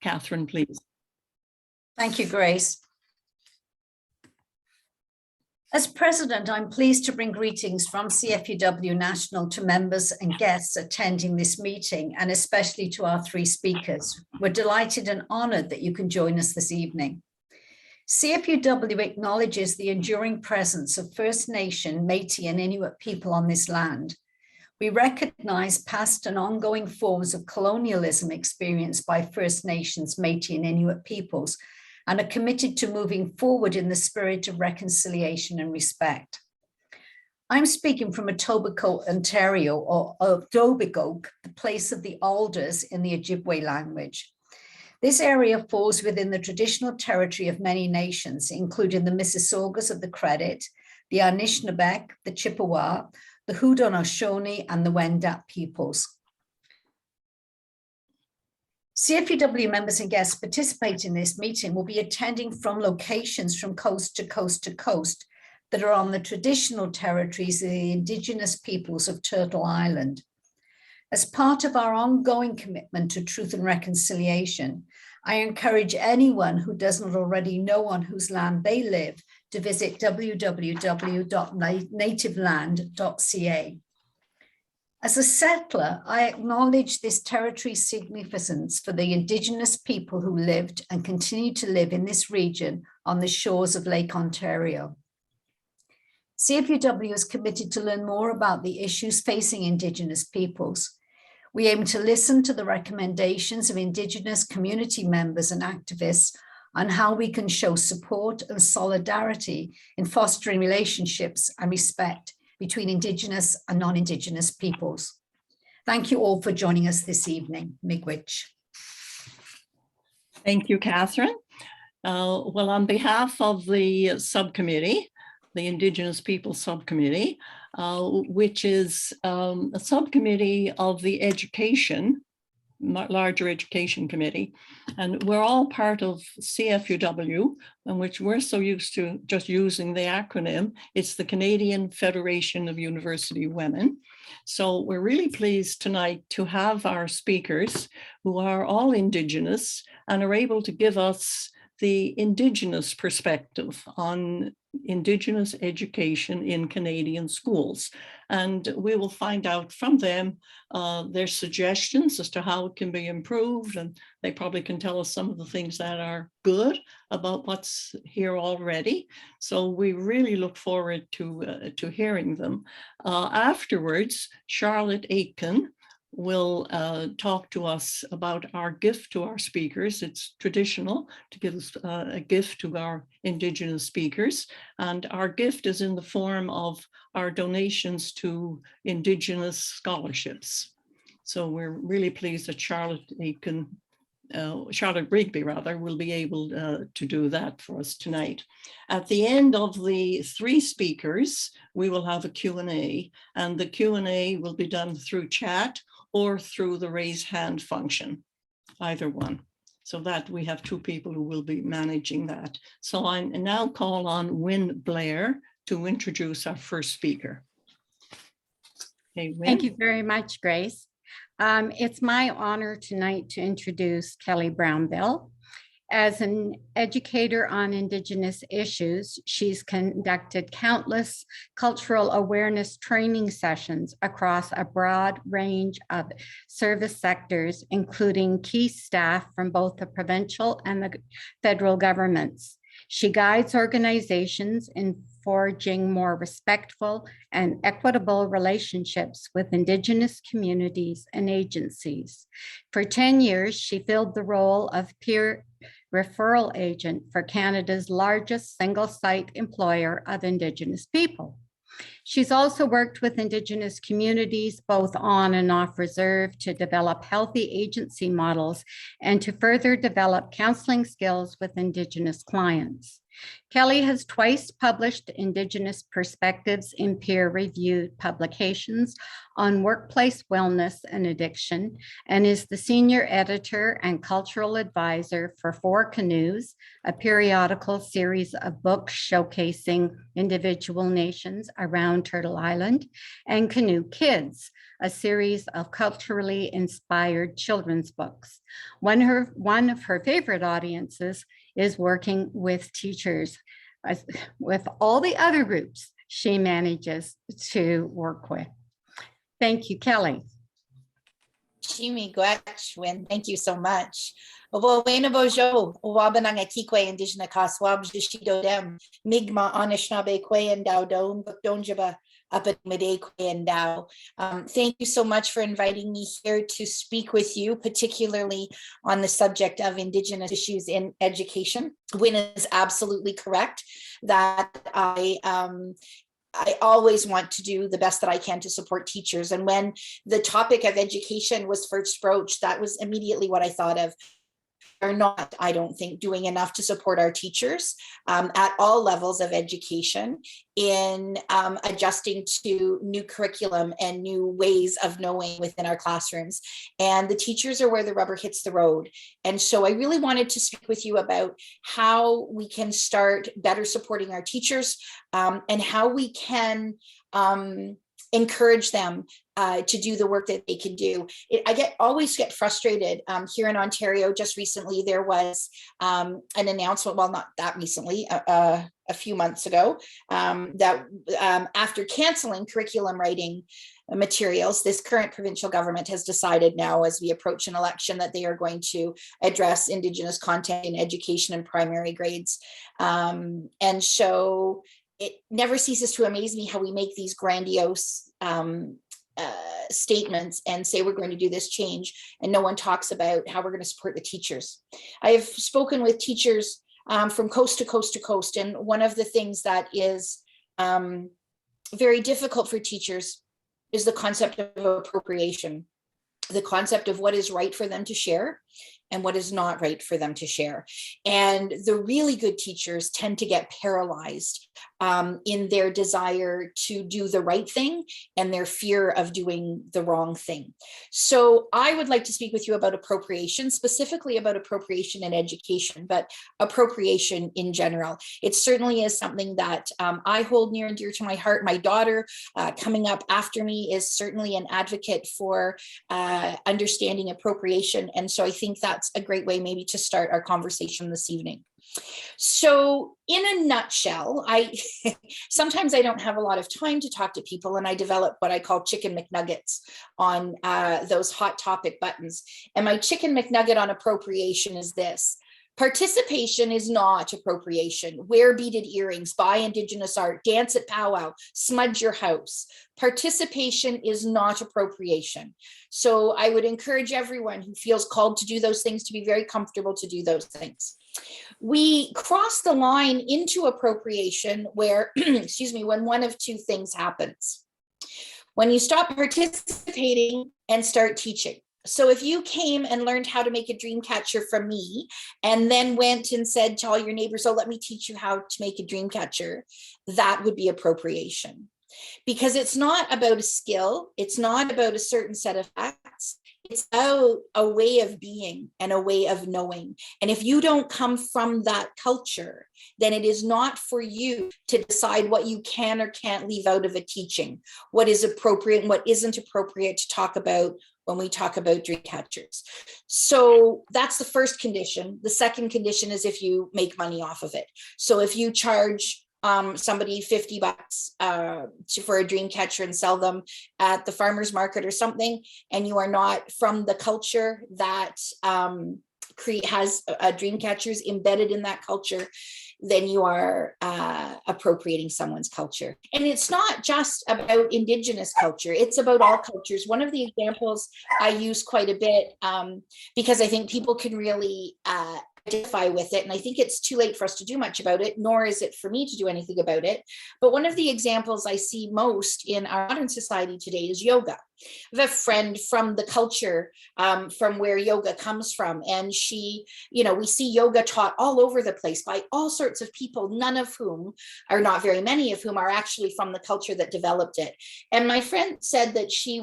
Catherine, please. Thank you, Grace. As President, I'm pleased to bring greetings from CFUW National to members and guests attending this meeting, and especially to our three speakers. We're delighted and honored that you can join us this evening. CFUW acknowledges the enduring presence of First Nation, Métis, and Inuit people on this land. We recognize past and ongoing forms of colonialism experienced by First Nations, Métis, and Inuit peoples, and are committed to moving forward in the spirit of reconciliation and respect. I'm speaking from Etobicoke, Ontario, or Etobicoke, the place of the alders in the Ojibwe language. This area falls within the traditional territory of many nations, including the Mississaugas of the Credit, the Anishinaabeg, the Chippewa, the Haudenosaunee, and the Wendat peoples. CFUW members and guests participating in this meeting will be attending from locations from coast to coast to coast that are on the traditional territories of the Indigenous peoples of Turtle Island. As part of our ongoing commitment to truth and reconciliation, I encourage anyone who does not already know on whose land they live to visit www.nativeland.ca. As a settler, I acknowledge this territory's significance for the Indigenous people who lived and continue to live in this region on the shores of Lake Ontario. CFUW is committed to learn more about the issues facing Indigenous peoples. We aim to listen to the recommendations of Indigenous community members and activists on how we can show support and solidarity in fostering relationships and respect between Indigenous and non-Indigenous peoples. Thank you all for joining us this evening. Miigwech. Thank you, Catherine. Well, on behalf of the subcommittee, the Indigenous People Subcommittee, which is a subcommittee of the larger education committee, and we're all part of CFUW, in which we're so used to just using the acronym. It's the Canadian Federation of University Women. So we're really pleased tonight to have our speakers who are all Indigenous and are able to give us the Indigenous perspective on Indigenous education in Canadian schools. And we will find out from them their suggestions as to how it can be improved. And they probably can tell us some of the things that are good about what's here already. So we really look forward to hearing them. Afterwards, Charlotte Aitken will talk to us about our gift to our speakers. It's traditional to give us a gift to our Indigenous speakers, and our gift is in the form of our donations to Indigenous scholarships. So we're really pleased that Charlotte Rigby rather, will be able to do that for us tonight. At the end of the three speakers, we will have a Q&A, and the Q&A will be done through chat or through the raise hand function, either one. So that we have two people who will be managing that. So I now call on Wynne Blair to introduce our first speaker. Hey, Wynne. Thank you very much, Grace. It's my honor tonight to introduce Kelly Brownbill. As an educator on Indigenous issues, she's conducted countless cultural awareness training sessions across a broad range of service sectors, including key staff from both the provincial and the federal governments. She guides organizations in forging more respectful and equitable relationships with Indigenous communities and agencies. For 10 years, she filled the role of peer referral agent for Canada's largest single site employer of Indigenous people. She's also worked with Indigenous communities, both on and off reserve, to develop healthy agency models and to further develop counseling skills with Indigenous clients. Kelly has twice published Indigenous perspectives in peer-reviewed publications on workplace wellness and addiction, and is the senior editor and cultural advisor for Four Canoes, a periodical series of books showcasing individual nations around Turtle Island, and Canoe Kids, a series of culturally inspired children's books. One of her favorite audiences is working with teachers, with all the other groups she manages to work with. Thank you, Kelly. Thank you so much. Bojo, Wabanangakikwe, Indigenous WabizhashiDodem, Migma, Anishinaabe, Kwe and Dowdon, Bukdonjaba, Apatmide, Kwe and Dow. Thank you so much for inviting me here to speak with you, particularly on the subject of Indigenous issues in education. Wynn is absolutely correct that I always want to do the best that I can to support teachers. And when the topic of education was first broached, that was immediately what I thought of. Are not, I don't think, doing enough to support our teachers at all levels of education in adjusting to new curriculum and new ways of knowing within our classrooms. And the teachers are where the rubber hits the road. And so I really wanted to speak with you about how we can start better supporting our teachers and how we can encourage them to do the work that they can do. I always get frustrated here in Ontario. Just recently, there was an announcement, well, not that recently, a few months ago, that after canceling curriculum writing materials, this current provincial government has decided now, as we approach an election, that they are going to address Indigenous content in education and primary grades. And so it never ceases to amaze me how we make these grandiose statements and say we're going to do this change, and no one talks about how we're going to support the teachers. I have spoken with teachers from coast to coast to coast, and one of the things that is very difficult for teachers is the concept of appropriation, the concept of what is right for them to share and what is not right for them to share. And the really good teachers tend to get paralyzed in their desire to do the right thing and their fear of doing the wrong thing. So I would like to speak with you about appropriation, specifically about appropriation in education, but appropriation in general. It certainly is something that I hold near and dear to my heart. My daughter coming up after me is certainly an advocate for understanding appropriation. And so I think that's a great way maybe to start our conversation this evening. So in a nutshell, sometimes I don't have a lot of time to talk to people, and I develop what I call chicken McNuggets on those hot topic buttons. And my chicken McNugget on appropriation is this: participation is not appropriation. Wear beaded earrings, buy Indigenous art, dance at powwow, smudge your house. Participation is not appropriation. So I would encourage everyone who feels called to do those things to be very comfortable to do those things. We cross the line into appropriation where, excuse me, when one of two things happens. When you stop participating and start teaching. So if you came and learned how to make a dream catcher from me and then went and said to all your neighbors, oh, let me teach you how to make a dream catcher, that would be appropriation. Because it's not about a skill. It's not about a certain set of facts. It's about a way of being and a way of knowing. And if you don't come from that culture, then it is not for you to decide what you can or can't leave out of a teaching, what is appropriate and what isn't appropriate to talk about when we talk about dream catchers. So that's the first condition. The second condition is if you make money off of it. So if you charge somebody $50 for a dream catcher and sell them at the farmer's market or something, and you are not from the culture that has dream catchers embedded in that culture, then you are appropriating someone's culture. And it's not just about Indigenous culture, it's about all cultures. One of the examples I use quite a bit because I think people can really identify with it, and I think it's too late for us to do much about it, nor is it for me to do anything about it. But one of the examples I see most in our modern society today is yoga. I have a friend from the culture from where yoga comes from, and she, we see yoga taught all over the place by all sorts of people, none of whom, or not very many of whom, are actually from the culture that developed it. And my friend said that she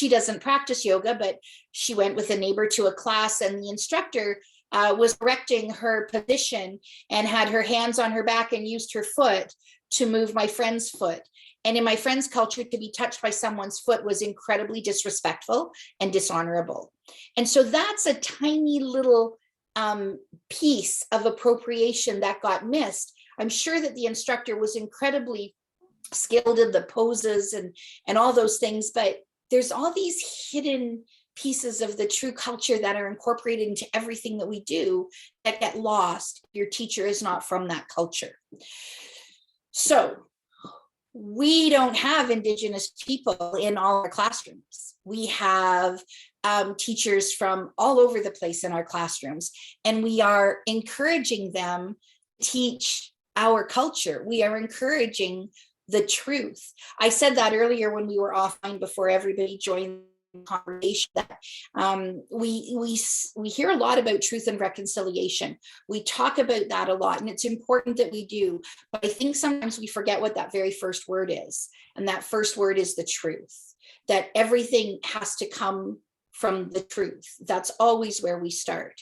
doesn't practice yoga, but she went with a neighbor to a class, and the instructor was correcting her position and had her hands on her back and used her foot to move my friend's foot. And in my friend's culture, to be touched by someone's foot was incredibly disrespectful and dishonorable. And so that's a tiny little piece of appropriation that got missed. I'm sure that the instructor was incredibly skilled in the poses and all those things, but there's all these hidden pieces of the true culture that are incorporated into everything that we do that get lost if your teacher is not from that culture. So we don't have Indigenous people in all our classrooms. We have teachers from all over the place in our classrooms, and we are encouraging them to teach our culture. We are encouraging the truth. I said that earlier when we were offline before everybody joined the conversation, that we hear a lot about truth and reconciliation. We talk about that a lot, and it's important that we do. But I think sometimes we forget what that very first word is. And that first word is the truth, that everything has to come from the truth. That's always where we start.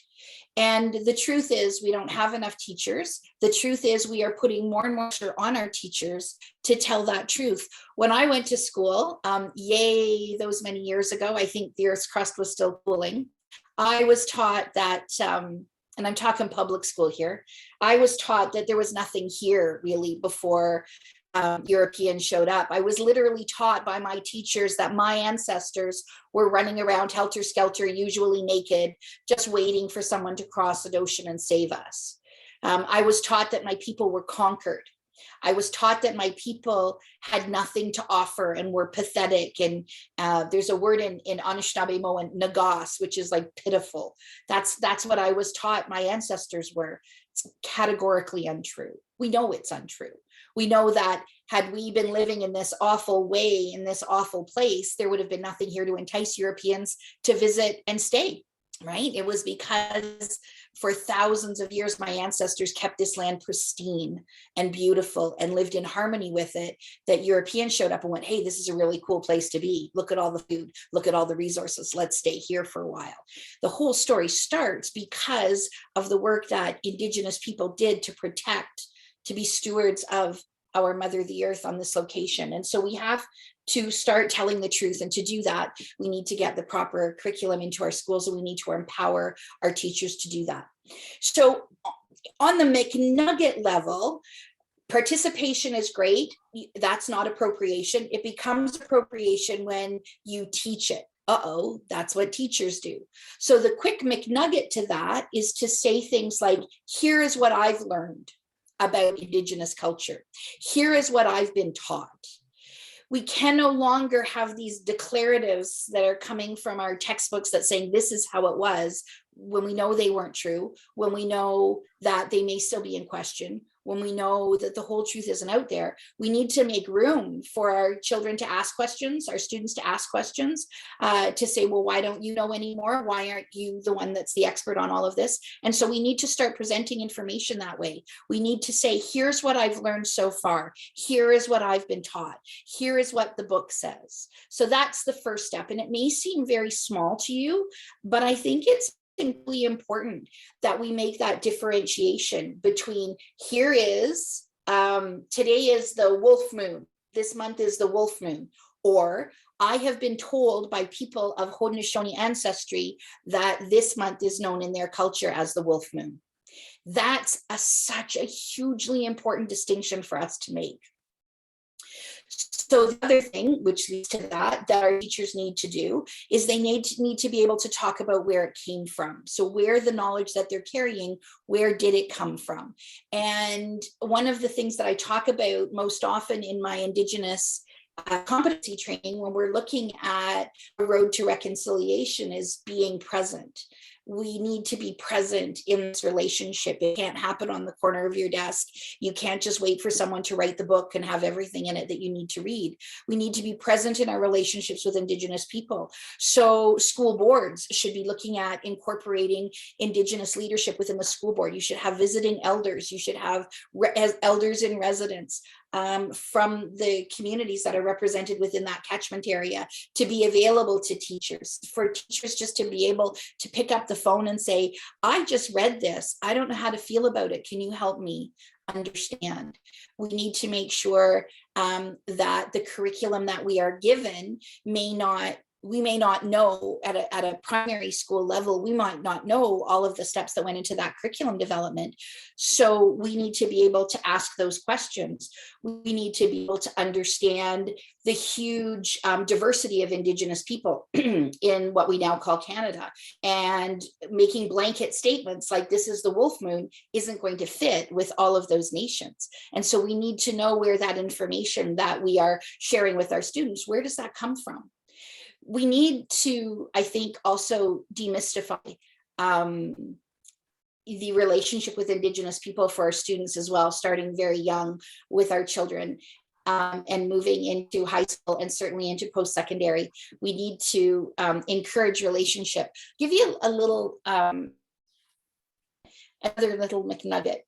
And the truth is we don't have enough teachers. The truth is we are putting more and more pressure on our teachers to tell that truth. When I went to school, yay, those many years ago, I think the Earth's crust was still cooling. I was taught that, and I'm talking public school here, I was taught that there was nothing here really before Europeans showed up. I was literally taught by my teachers that my ancestors were running around helter-skelter, usually naked, just waiting for someone to cross an ocean and save us. I was taught that my people were conquered. I was taught that my people had nothing to offer and were pathetic. And there's a word in Anishinaabe nagas, which is like pitiful. That's what I was taught my ancestors were. It's categorically untrue. We know it's untrue. We know that had we been living in this awful way, in this awful place, there would have been nothing here to entice Europeans to visit and stay, right? It was because for thousands of years, my ancestors kept this land pristine and beautiful and lived in harmony with it, that Europeans showed up and went, hey, this is a really cool place to be. Look at all the food, look at all the resources. Let's stay here for a while. The whole story starts because of the work that Indigenous people did to protect, to be stewards of our mother, the earth, on this location. And so we have to start telling the truth. And to do that, we need to get the proper curriculum into our schools, and we need to empower our teachers to do that. So on the McNugget level, participation is great. That's not appropriation. It becomes appropriation when you teach it. Uh-oh, that's what teachers do. So the quick McNugget to that is to say things like, here is what I've learned about Indigenous culture. Here is what I've been taught. We can no longer have these declaratives that are coming from our textbooks that saying this is how it was, when we know they weren't true, when we know that they may still be in question, when we know that the whole truth isn't out there. We need to make room for our children to ask questions, our students to ask questions, to say, well, why don't you know anymore? Why aren't you the one that's the expert on all of this? And so we need to start presenting information that way. We need to say, here's what I've learned so far. Here is what I've been taught. Here is what the book says. So that's the first step. And it may seem very small to you, but I think it's really important that we make that differentiation between here is, today is the wolf moon, this month is the wolf moon, or I have been told by people of Haudenosaunee ancestry that this month is known in their culture as the wolf moon. That's such a hugely important distinction for us to make. So the other thing, which leads to that our teachers need to do, is they need to be able to talk about where it came from. So where the knowledge that they're carrying, where did it come from? And one of the things that I talk about most often in my Indigenous competency training, when we're looking at a road to reconciliation, is being present. We need to be present in this relationship. It can't happen on the corner of your desk. You can't just wait for someone to write the book and have everything in it that you need to read. We need to be present in our relationships with Indigenous people. So school boards should be looking at incorporating Indigenous leadership within the school board. You should have visiting elders. You should have elders in residence. from the communities that are represented within that catchment area to be available to teachers, for teachers just to be able to pick up the phone and say, I just read this, I don't know how to feel about it, can you help me understand? We need to make sure that the curriculum that we are given we may not know at a primary school level, we might not know all of the steps that went into that curriculum development. So we need to be able to ask those questions. We need to be able to understand the huge diversity of Indigenous people in what we now call Canada, and making blanket statements like this is the wolf moon isn't going to fit with all of those nations. And so we need to know where that information that we are sharing with our students, where does that come from? We need to, I think, also demystify the relationship with Indigenous people for our students as well, starting very young with our children and moving into high school and certainly into post-secondary. We need to encourage relationship. Give you a little, another little McNugget.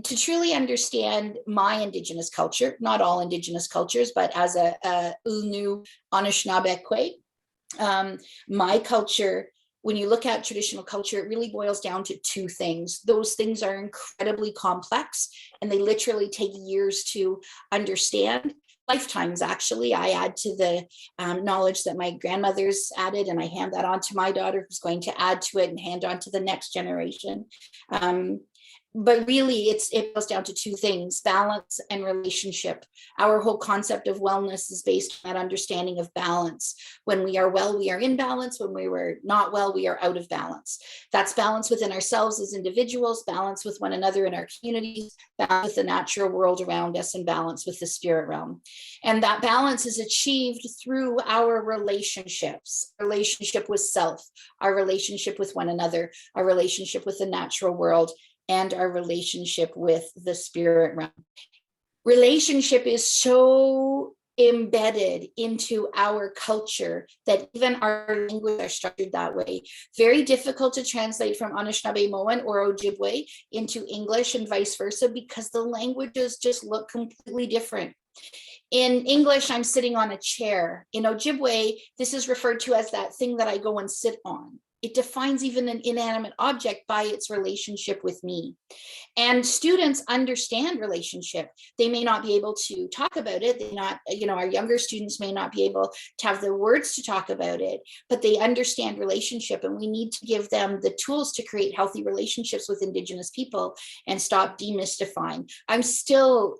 To truly understand my Indigenous culture, not all Indigenous cultures, but as a Ulnu Anishinaabe, my culture, when you look at traditional culture, it really boils down to two things. Those things are incredibly complex and they literally take years to understand. Lifetimes, actually. I add to the knowledge that my grandmother's added, and I hand that on to my daughter, who's going to add to it and hand on to the next generation. But really, it goes down to two things: balance and relationship. Our whole concept of wellness is based on that understanding of balance. When we are well, we are in balance. When we were not well, we are out of balance. That's balance within ourselves as individuals, balance with one another in our communities, balance with the natural world around us, and balance with the spirit realm. And that balance is achieved through our relationships, relationship with self, our relationship with one another, our relationship with the natural world, and our relationship with the spirit realm. Relationship is so embedded into our culture that even our language are structured that way. Very difficult to translate from Anishinaabe or Ojibwe into English and vice versa, because the languages just look completely different. In English, I'm sitting on a chair. In Ojibwe, this is referred to as that thing that I go and sit on. It defines even an inanimate object by its relationship with me. And students understand relationship. They may not be able to talk about it. They not, our younger students may not be able to have the words to talk about it, but they understand relationship, and we need to give them the tools to create healthy relationships with Indigenous people and stop demystifying. I'm still,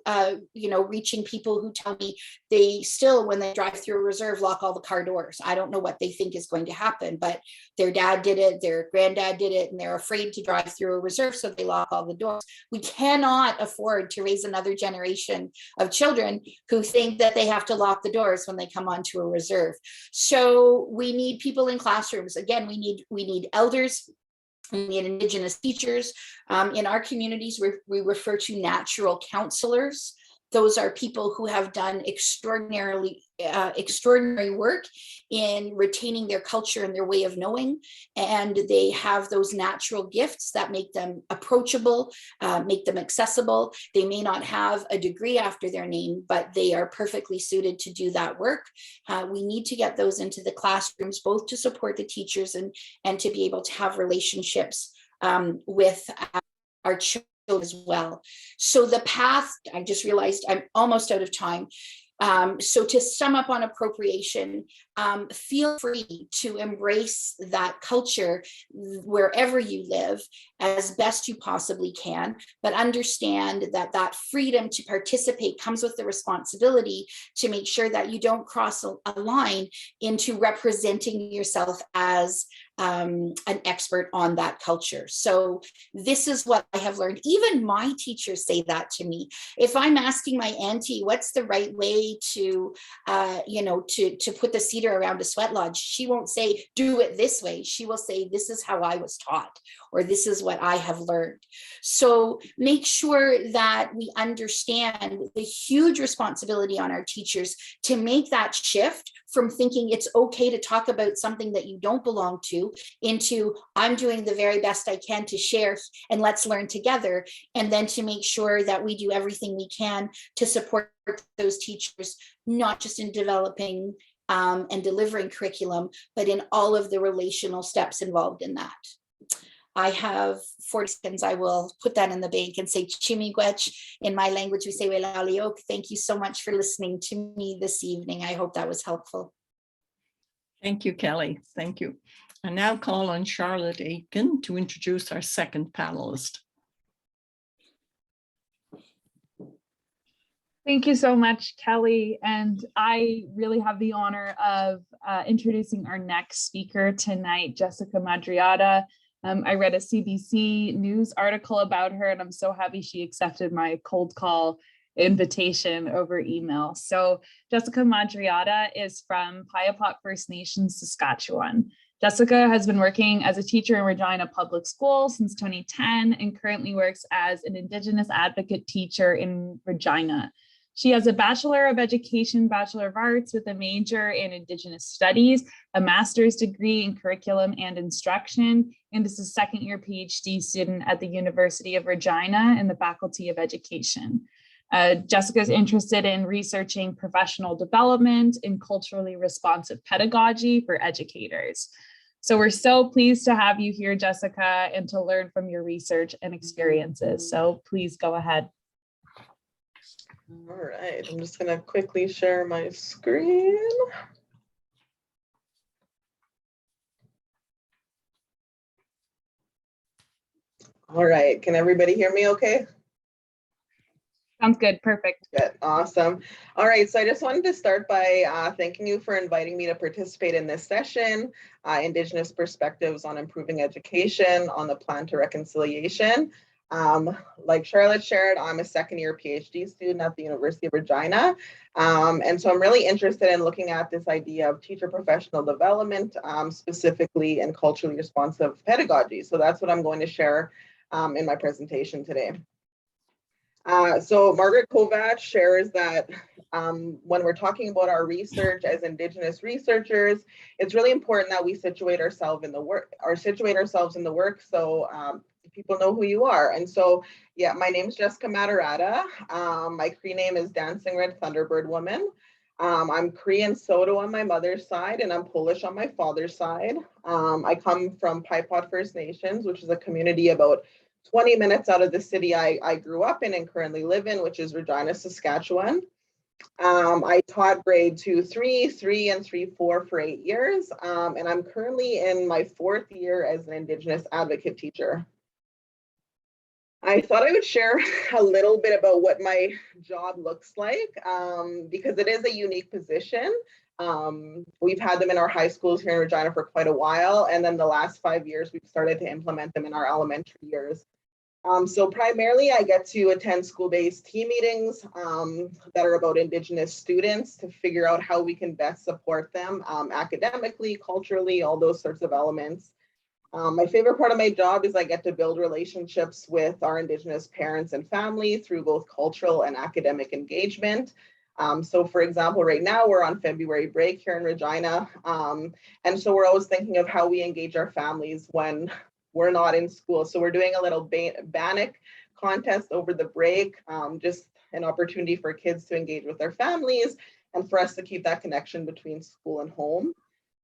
reaching people who tell me they still, when they drive through a reserve, lock all the car doors. I don't know what they think is going to happen, but their dad did it, their granddad did it, and they're afraid to drive through a reserve, so they lock all the doors. We cannot afford to raise another generation of children who think that they have to lock the doors when they come onto a reserve. So we need people in classrooms. Again, we need elders. We need Indigenous teachers. In our communities, we refer to natural counselors. Those are people who have done extraordinary work in retaining their culture and their way of knowing, and they have those natural gifts that make them approachable, make them accessible. They may not have a degree after their name, but they are perfectly suited to do that work. We need to get those into the classrooms, both to support the teachers and to be able to have relationships with our children as well. So the path, I just realized I'm almost out of time. So to sum up on appropriation, feel free to embrace that culture wherever you live as best you possibly can, but understand that that freedom to participate comes with the responsibility to make sure that you don't cross a line into representing yourself as an expert on that culture. So this is what I have learned. Even my teachers say that to me. If I'm asking my auntie, what's the right way to put the cedar around a sweat lodge, she won't say, do it this way. She will say, this is how I was taught, or this is what I have learned. So make sure that we understand the huge responsibility on our teachers to make that shift from thinking it's okay to talk about something that you don't belong to value into I'm doing the very best I can to share and let's learn together, and then to make sure that we do everything we can to support those teachers, not just in developing and delivering curriculum, but in all of the relational steps involved in that. I have 40 seconds. I will put that in the bank and say Chimigwech. In my language, we say Welaliok. Thank you so much for listening to me this evening. I hope that was helpful. Thank you, Kelly. Thank you. I now call on Charlotte Aitken to introduce our second panelist. Thank you so much, Kelly. And I really have the honor of introducing our next speaker tonight, Jessica Madiratta. I read a CBC News article about her, and I'm so happy she accepted my cold call invitation over email. So Jessica Madiratta is from Piapot First Nation, Saskatchewan. Jessica has been working as a teacher in Regina Public Schools since 2010 and currently works as an Indigenous advocate teacher in Regina. She has a Bachelor of Education, Bachelor of Arts with a major in Indigenous Studies, a master's degree in Curriculum and Instruction, and is a second-year PhD student at the University of Regina in the Faculty of Education. Jessica is interested in researching professional development and culturally responsive pedagogy for educators. So we're so pleased to have you here, Jessica, and to learn from your research and experiences. So please go ahead. All right, I'm just going to quickly share my screen. All right, can everybody hear me okay? Sounds good, perfect. Good, awesome. All right, so I just wanted to start by thanking you for inviting me to participate in this session, Indigenous Perspectives on Improving Education on the Plan to Reconciliation. Like Charlotte shared, I'm a second-year PhD student at the University of Regina. And so I'm really interested in looking at this idea of teacher professional development, specifically in culturally responsive pedagogy. So that's what I'm going to share in my presentation today. So Margaret Kovacs shares that when we're talking about our research as Indigenous researchers, it's really important that we situate ourselves in the work, so people know who you are. And so, yeah, my name is Jessica Madiratta. My Cree name is Dancing Red Thunderbird Woman. I'm Cree and Soto on my mother's side, and I'm Polish on my father's side. I come from Piapot First Nations, which is a community about 20 minutes out of the city I grew up in and currently live in, which is Regina, Saskatchewan. I taught grade 2, 3, 3, and 3, 4 for 8 years. And I'm currently in my 4th year as an Indigenous advocate teacher. I thought I would share a little bit about what my job looks like because it is a unique position. We've had them in our high schools here in Regina for quite a while. And then the last 5 years, we've started to implement them in our elementary years. So primarily I get to attend school-based team meetings that are about Indigenous students to figure out how we can best support them academically, culturally, all those sorts of elements. My favorite part of my job is I get to build relationships with our Indigenous parents and family through both cultural and academic engagement. So for example, right now we're on February break here in Regina. And so we're always thinking of how we engage our families when we're not in school. So we're doing a little Bannock contest over the break, just an opportunity for kids to engage with their families and for us to keep that connection between school and home.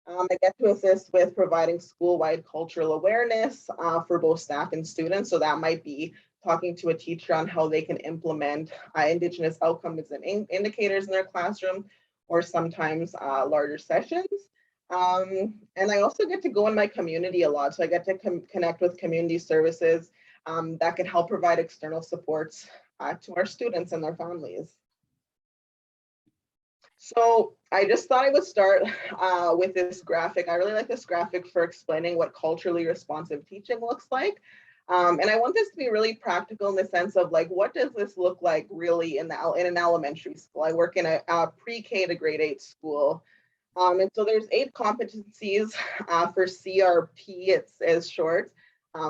I get to assist with providing school-wide cultural awareness for both staff and students. So that might be talking to a teacher on how they can implement Indigenous outcomes and indicators in their classroom, or sometimes larger sessions. And I also get to go in my community a lot. So I get to connect with community services that can help provide external supports to our students and their families. So I just thought I would start with this graphic. I really like this graphic for explaining what culturally responsive teaching looks like. And I want this to be really practical in the sense of like, what does this look like really in an elementary school? I work in a pre-K to grade 8 school. And so there's 8 competencies for CRP, it's as short.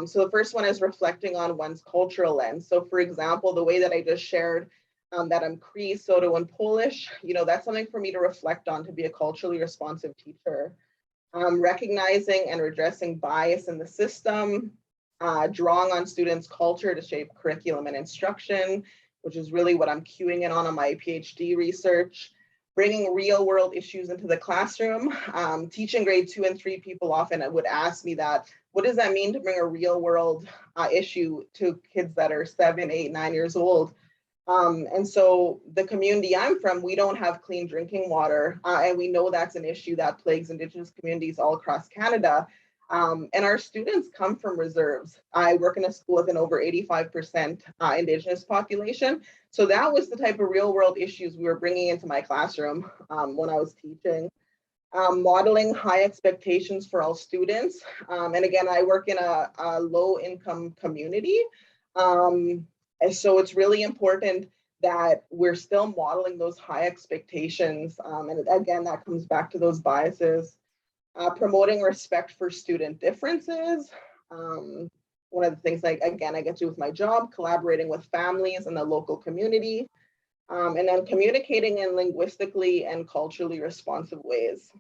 So the first one is reflecting on one's cultural lens. So for example, the way that I just shared that I'm Cree, Soto, and Polish, you know, that's something for me to reflect on to be a culturally responsive teacher. recognizing and redressing bias in the system, drawing on students' culture to shape curriculum and instruction, which is really what I'm queuing in on my PhD research, bringing real world issues into the classroom. Teaching grade 2 and 3 people often would ask me that, what does that mean to bring a real world issue to kids that are 7, 8, 9 years old? And so the community I'm from, we don't have clean drinking water. And we know that's an issue that plagues Indigenous communities all across Canada. And our students come from reserves. I work in a school with an over 85% Indigenous population. So that was the type of real world issues we were bringing into my classroom when I was teaching. Modeling high expectations for all students. And again, I work in a low income community. And so it's really important that we're still modeling those high expectations. And again, that comes back to those biases. Promoting respect for student differences. One of the things, like, again, I get to do with my job, collaborating with families and the local community. And then communicating in linguistically and culturally responsive ways.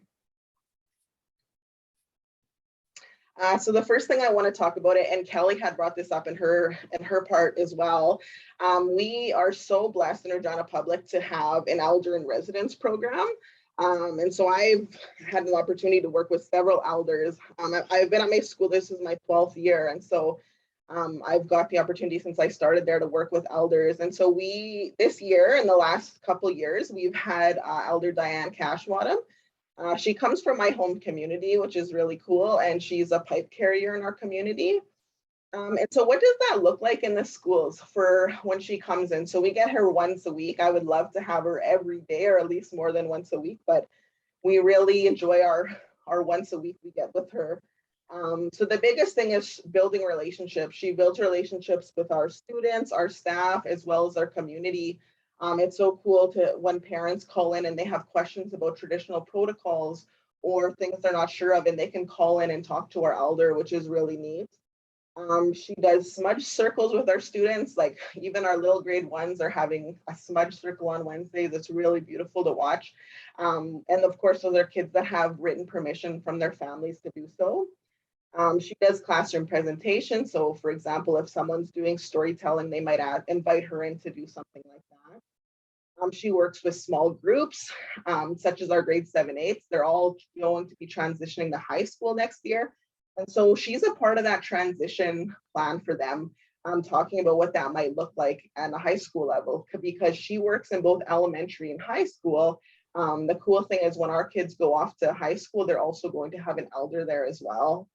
So the first thing I want to talk about it, and Kelly had brought this up in her part as well. We are so blessed in Regina Public to have an elder in residence program. And so I've had an opportunity to work with several elders. I've been at my school, this is my 12th year. And so I've got the opportunity since I started there to work with elders. And so this year, in the last couple of years, we've had Elder Diane Cashwadam. She comes from my home community, which is really cool. And she's a pipe carrier in our community. And so what does that look like in the schools for when she comes in? So we get her once a week. I would love to have her every day or at least more than once a week, but we really enjoy our once a week we get with her. So the biggest thing is building relationships. She builds relationships with our students, our staff, as well as our community. It's so cool to when parents call in and they have questions about traditional protocols or things they're not sure of, and they can call in and talk to our elder, which is really neat. She does smudge circles with our students, like even our little grade 1s are having a smudge circle on Wednesday. That's really beautiful to watch. And of course, those are kids that have written permission from their families to do so. She does classroom presentations. So for example, if someone's doing storytelling, they might invite her in to do something like that. She works with small groups, such as our grade 7, 8s. They're all going to be transitioning to high school next year. And so she's a part of that transition plan for them, talking about what that might look like at a high school level, because she works in both elementary and high school. The cool thing is when our kids go off to high school, they're also going to have an elder there as well.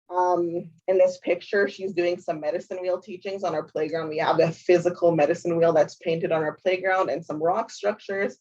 In this picture, she's doing some medicine wheel teachings on our playground. We have a physical medicine wheel that's painted on our playground and some rock structures.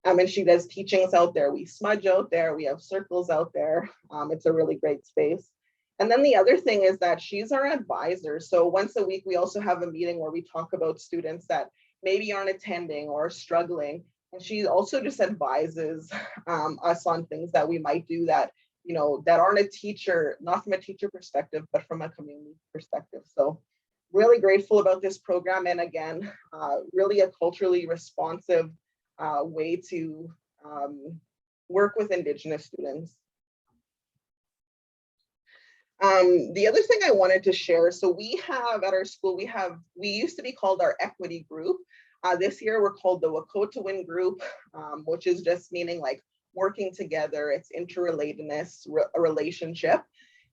And she does teachings out there. We smudge out there. We have circles out there. It's a really great space. And then the other thing is that she's our advisor. So once a week, we also have a meeting where we talk about students that maybe aren't attending or struggling. And she also just advises us on things that we might do that, you know, that aren't a teacher, not from a teacher perspective, but from a community perspective. So really grateful about this program. And again, really a culturally responsive way to work with Indigenous students. The other thing I wanted to share, so we have at our school, we used to be called our equity group. This year we're called the Wakotawin group, which is just meaning like working together. It's interrelatedness, a relationship.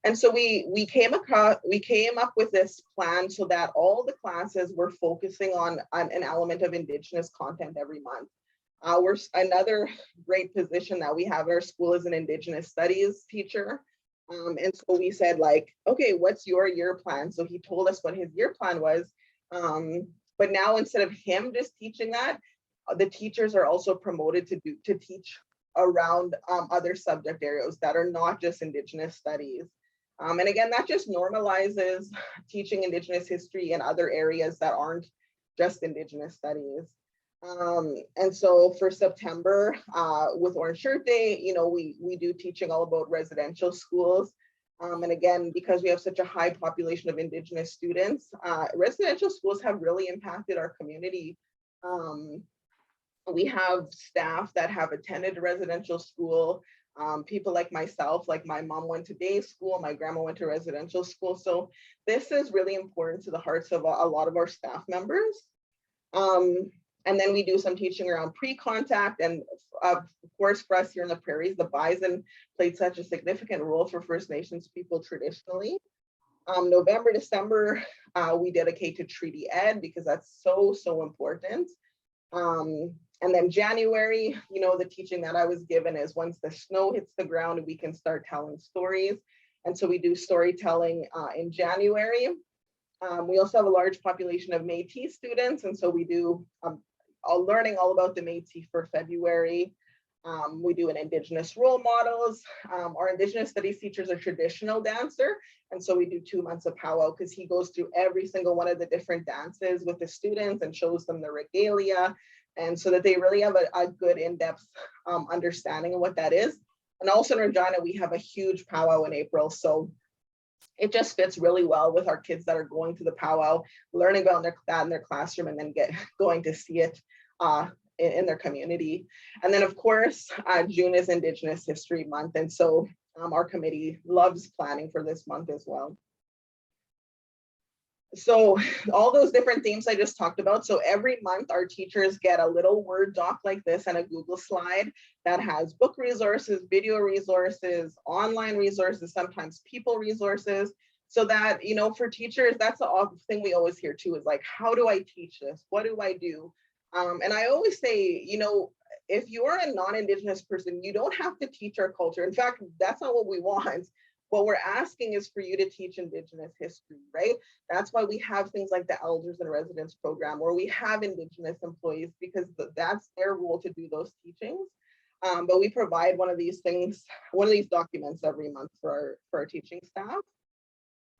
And so we came up with this plan so that all the classes were focusing on an element of Indigenous content every month. Another great position that we have at our school is an Indigenous studies teacher. And so we said, like, okay, what's your year plan? So he told us what his year plan was. But now instead of him just teaching that, the teachers are also promoted to teach around other subject areas that are not just Indigenous studies. And again, that just normalizes teaching Indigenous history in other areas that aren't just Indigenous studies. And so for September, with Orange Shirt Day, you know, we do teaching all about residential schools. And again, because we have such a high population of Indigenous students, residential schools have really impacted our community. We have staff that have attended a residential school. People like myself, like my mom went to day school, my grandma went to residential school. So this is really important to the hearts of a lot of our staff members. And then we do some teaching around pre-contact, and of course for us here in the prairies, the bison played such a significant role for First Nations people traditionally. November, December, we dedicate to Treaty Ed because that's so important. And then January, you know, the teaching that I was given is once the snow hits the ground, we can start telling stories. And so we do storytelling in January. We also have a large population of Métis students, and so we do learning all about the Métis for February. We do an Indigenous role models. Our Indigenous studies teacher is a traditional dancer, and so we do 2 months of powwow because he goes through every single one of the different dances with the students and shows them the regalia, and so that they really have a good in-depth understanding of what that is. And also in Regina, we have a huge powwow in April, so it just fits really well with our kids that are going to the powwow, learning about that in their classroom, and then going to see it in their community. And then of course, June is Indigenous History Month. And so our committee loves planning for this month as well. So all those different themes I just talked about. So every month our teachers get a little Word doc like this and a Google slide that has book resources, video resources, online resources, sometimes people resources. So that, you know, for teachers, that's the thing we always hear too, is like, how do I teach this? What do I do? And I always say, you know, if you're a non-Indigenous person, you don't have to teach our culture. In fact, that's not what we want. What we're asking is for you to teach Indigenous history, right? That's why we have things like the Elders in Residence program, where we have Indigenous employees, because that's their role to do those teachings. But we provide one of these things, one of these documents every month for our teaching staff.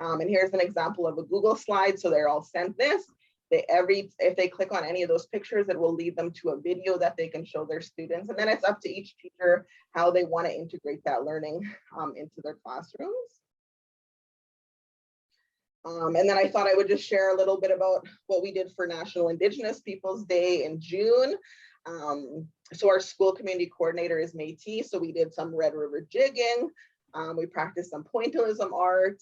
And here's an example of a Google slide. So they're all sent this. If they click on any of those pictures, it will lead them to a video that they can show their students. And then it's up to each teacher how they want to integrate that learning into their classrooms. And then I thought I would just share a little bit about what we did for National Indigenous Peoples Day in June. So our school community coordinator is Métis, so we did some Red River jigging. We practiced some pointillism art.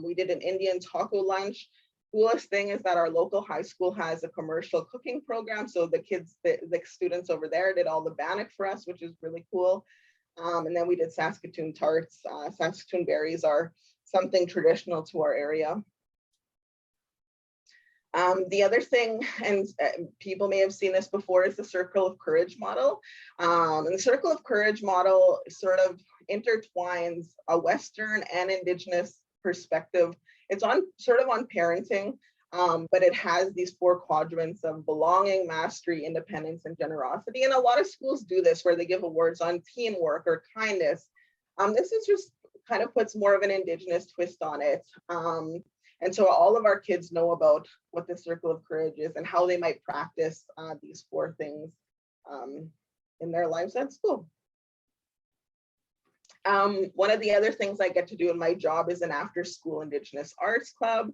We did an Indian taco lunch. Coolest thing is that our local high school has a commercial cooking program. So the kids, the students over there did all the bannock for us, which is really cool. And then we did Saskatoon tarts. Saskatoon berries are something traditional to our area. The other thing, and people may have seen this before, is the Circle of Courage model. And the Circle of Courage model sort of intertwines a Western and Indigenous perspective. It's sort of on parenting, but it has these 4 quadrants of belonging, mastery, independence, and generosity. And a lot of schools do this, where they give awards on teamwork or kindness. This is just kind of puts more of an Indigenous twist on it. And so all of our kids know about what the Circle of Courage is and how they might practice these 4 things in their lives at school. One of the other things I get to do in my job is an after-school Indigenous arts club.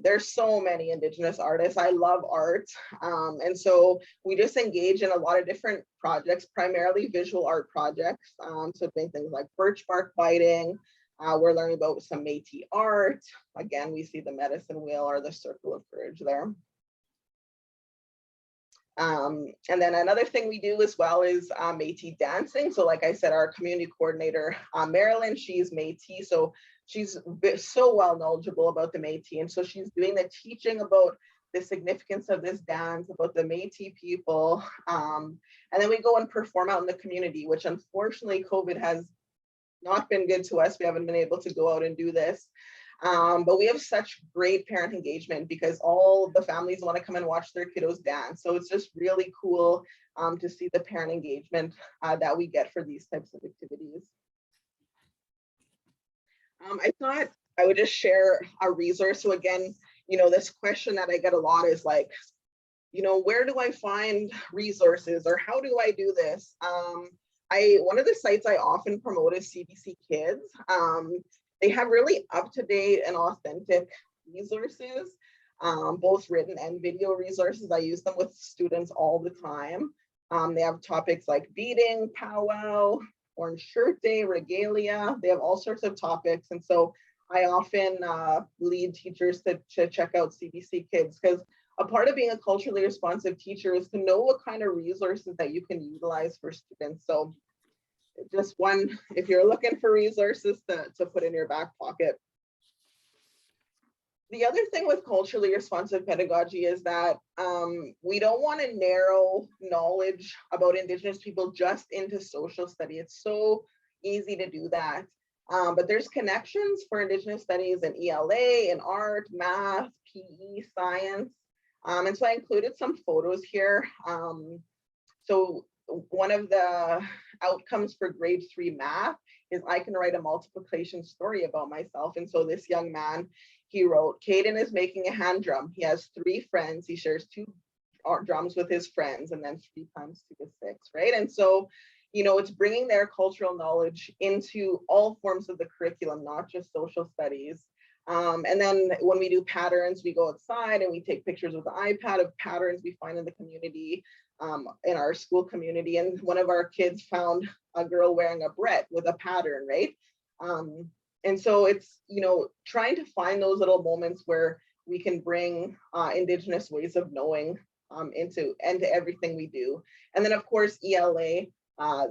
There's so many Indigenous artists. I love art. And so we just engage in a lot of different projects, primarily visual art projects. So doing things like birch bark biting. We're learning about some Métis art. Again, we see the medicine wheel or the Circle of Courage there. And then another thing we do as well is Metis Dancing. So like I said, our community coordinator, Marilyn, she's Métis, so she's so well knowledgeable about the Métis. And so she's doing the teaching about the significance of this dance, about the Métis people. And then we go and perform out in the community, which unfortunately COVID has not been good to us. We haven't been able to go out and do this. But we have such great parent engagement because all the families want to come and watch their kiddos dance. So it's just really cool to see the parent engagement that we get for these types of activities. I thought I would just share a resource. So again, you know, this question that I get a lot is like, you know, where do I find resources or how do I do this? One of the sites I often promote is CBC Kids. They have really up-to-date and authentic resources, both written and video resources. I use them with students all the time. They have topics like beading, powwow, Orange Shirt Day, regalia. They have all sorts of topics. And so I often lead teachers to check out CBC Kids, because a part of being a culturally responsive teacher is to know what kind of resources that you can utilize for students. So just one, if you're looking for resources to put in your back pocket. The other thing with culturally responsive pedagogy is that we don't want to narrow knowledge about Indigenous people just into social study. It's so easy to do that. But there's connections for Indigenous studies in ELA, in art, math, PE, science. And so I included some photos here. So one of the outcomes for grade 3 math is I can write a multiplication story about myself. And so this young man, he wrote, Caden is making a hand drum. He has 3 friends. He shares 2 drums with his friends, and then 3 times 2 is 6, right? And so, you know, it's bringing their cultural knowledge into all forms of the curriculum, not just social studies. And then when we do patterns, we go outside and we take pictures with the iPad of patterns we find in the community, in our school community. And one of our kids found a girl wearing a Brett with a pattern, right? And so it's, you know, trying to find those little moments where we can bring Indigenous ways of knowing into everything we do. And then of course, ELA,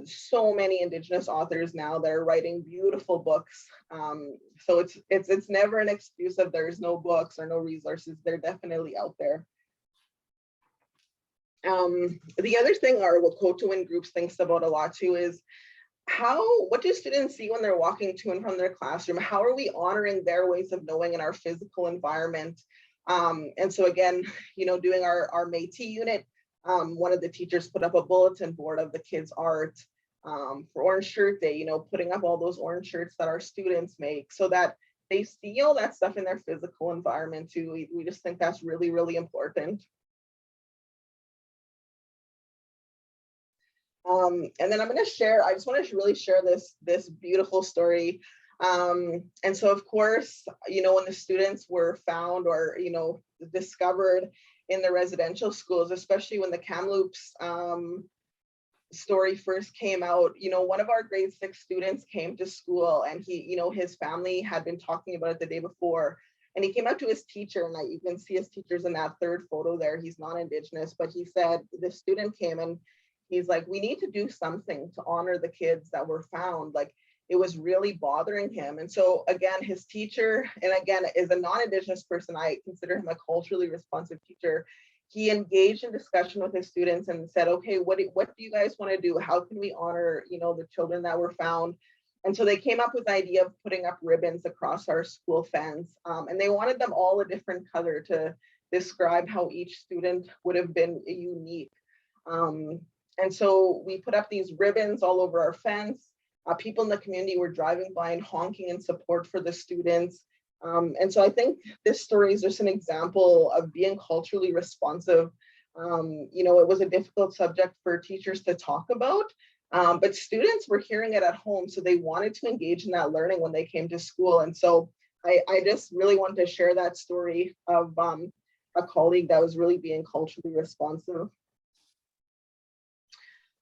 so many Indigenous authors now that are writing beautiful books. So it's never an excuse of there's no books or no resources. They're definitely out there. The other thing our Code to Win groups thinks about a lot too is what do students see when they're walking to and from their classroom? How are we honoring their ways of knowing in our physical environment? And so again, you know, doing our Métis unit, one of the teachers put up a bulletin board of the kids' art for Orange Shirt Day, you know, putting up all those orange shirts that our students make so that they see all that stuff in their physical environment too. We just think that's really, really important. And then I'm going to share, I just want to really share this beautiful story. And so of course, you know, when the students were found or, you know, discovered in the residential schools, especially when the Kamloops story first came out, you know, one of our grade 6 students came to school and he, you know, his family had been talking about it the day before. And he came up to his teacher, and you can see his teacher's in that 3rd photo there. He's not Indigenous, but he said, the student came and he's like, we need to do something to honor the kids that were found. Like, it was really bothering him. And so again, his teacher, and again, is a non-Indigenous person, I consider him a culturally responsive teacher. He engaged in discussion with his students and said, okay, what do you guys want to do? How can we honor, you know, the children that were found? And so they came up with the idea of putting up ribbons across our school fence. And they wanted them all a different color to describe how each student would have been unique. And so we put up these ribbons all over our fence. People in the community were driving by and honking in support for the students. And so I think this story is just an example of being culturally responsive. You know, it was a difficult subject for teachers to talk about, but students were hearing it at home. So they wanted to engage in that learning when they came to school. And so I just really want to share that story of a colleague that was really being culturally responsive.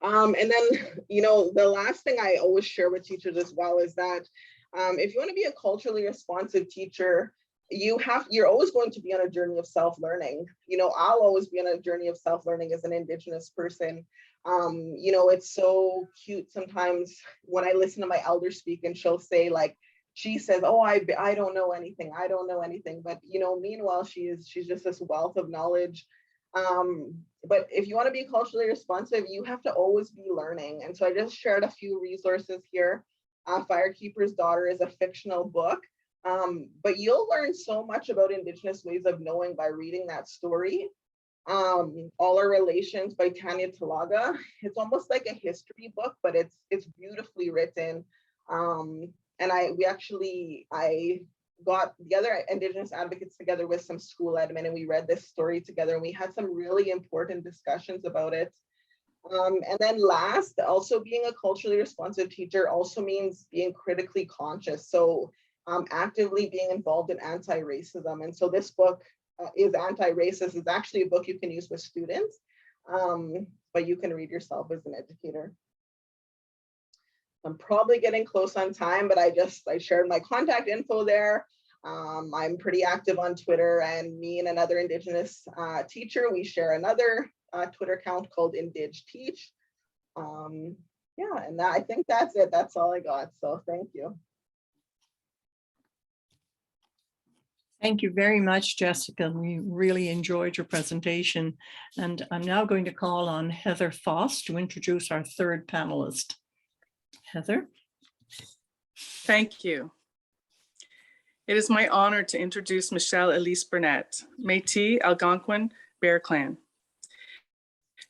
And then, you know, the last thing I always share with teachers as well is that if you want to be a culturally responsive teacher, you're always going to be on a journey of self-learning. You know, I'll always be on a journey of self-learning as an Indigenous person. You know, it's so cute sometimes when I listen to my elder speak and she'll say, like, she says, oh, I don't know anything. I don't know anything. But, you know, meanwhile, she's just this wealth of knowledge. But if you want to be culturally responsive, you have to always be learning. And so I just shared a few resources here. Firekeeper's Daughter is a fictional book, but you'll learn so much about Indigenous ways of knowing by reading that story. All Our Relations by Tanya Talaga. It's almost like a history book, but it's beautifully written. And I got the other Indigenous advocates together with some school admin, and we read this story together, and we had some really important discussions about it. And then last, also being a culturally responsive teacher also means being critically conscious. So actively being involved in anti-racism. And so this book is anti-racist. It's actually a book you can use with students, but you can read yourself as an educator. I'm probably getting close on time, but I shared my contact info there. I'm pretty active on Twitter, and me and another Indigenous teacher, we share another Twitter account called IndigTeach. Yeah, and I think that's it. That's all I got. So thank you. Thank you very much, Jessica. We really enjoyed your presentation. And I'm now going to call on Heather Foss to introduce our third panelist. Heather. Thank you. It is my honor to introduce Michele-Elise Burnett, Metis Algonquin Bear Clan.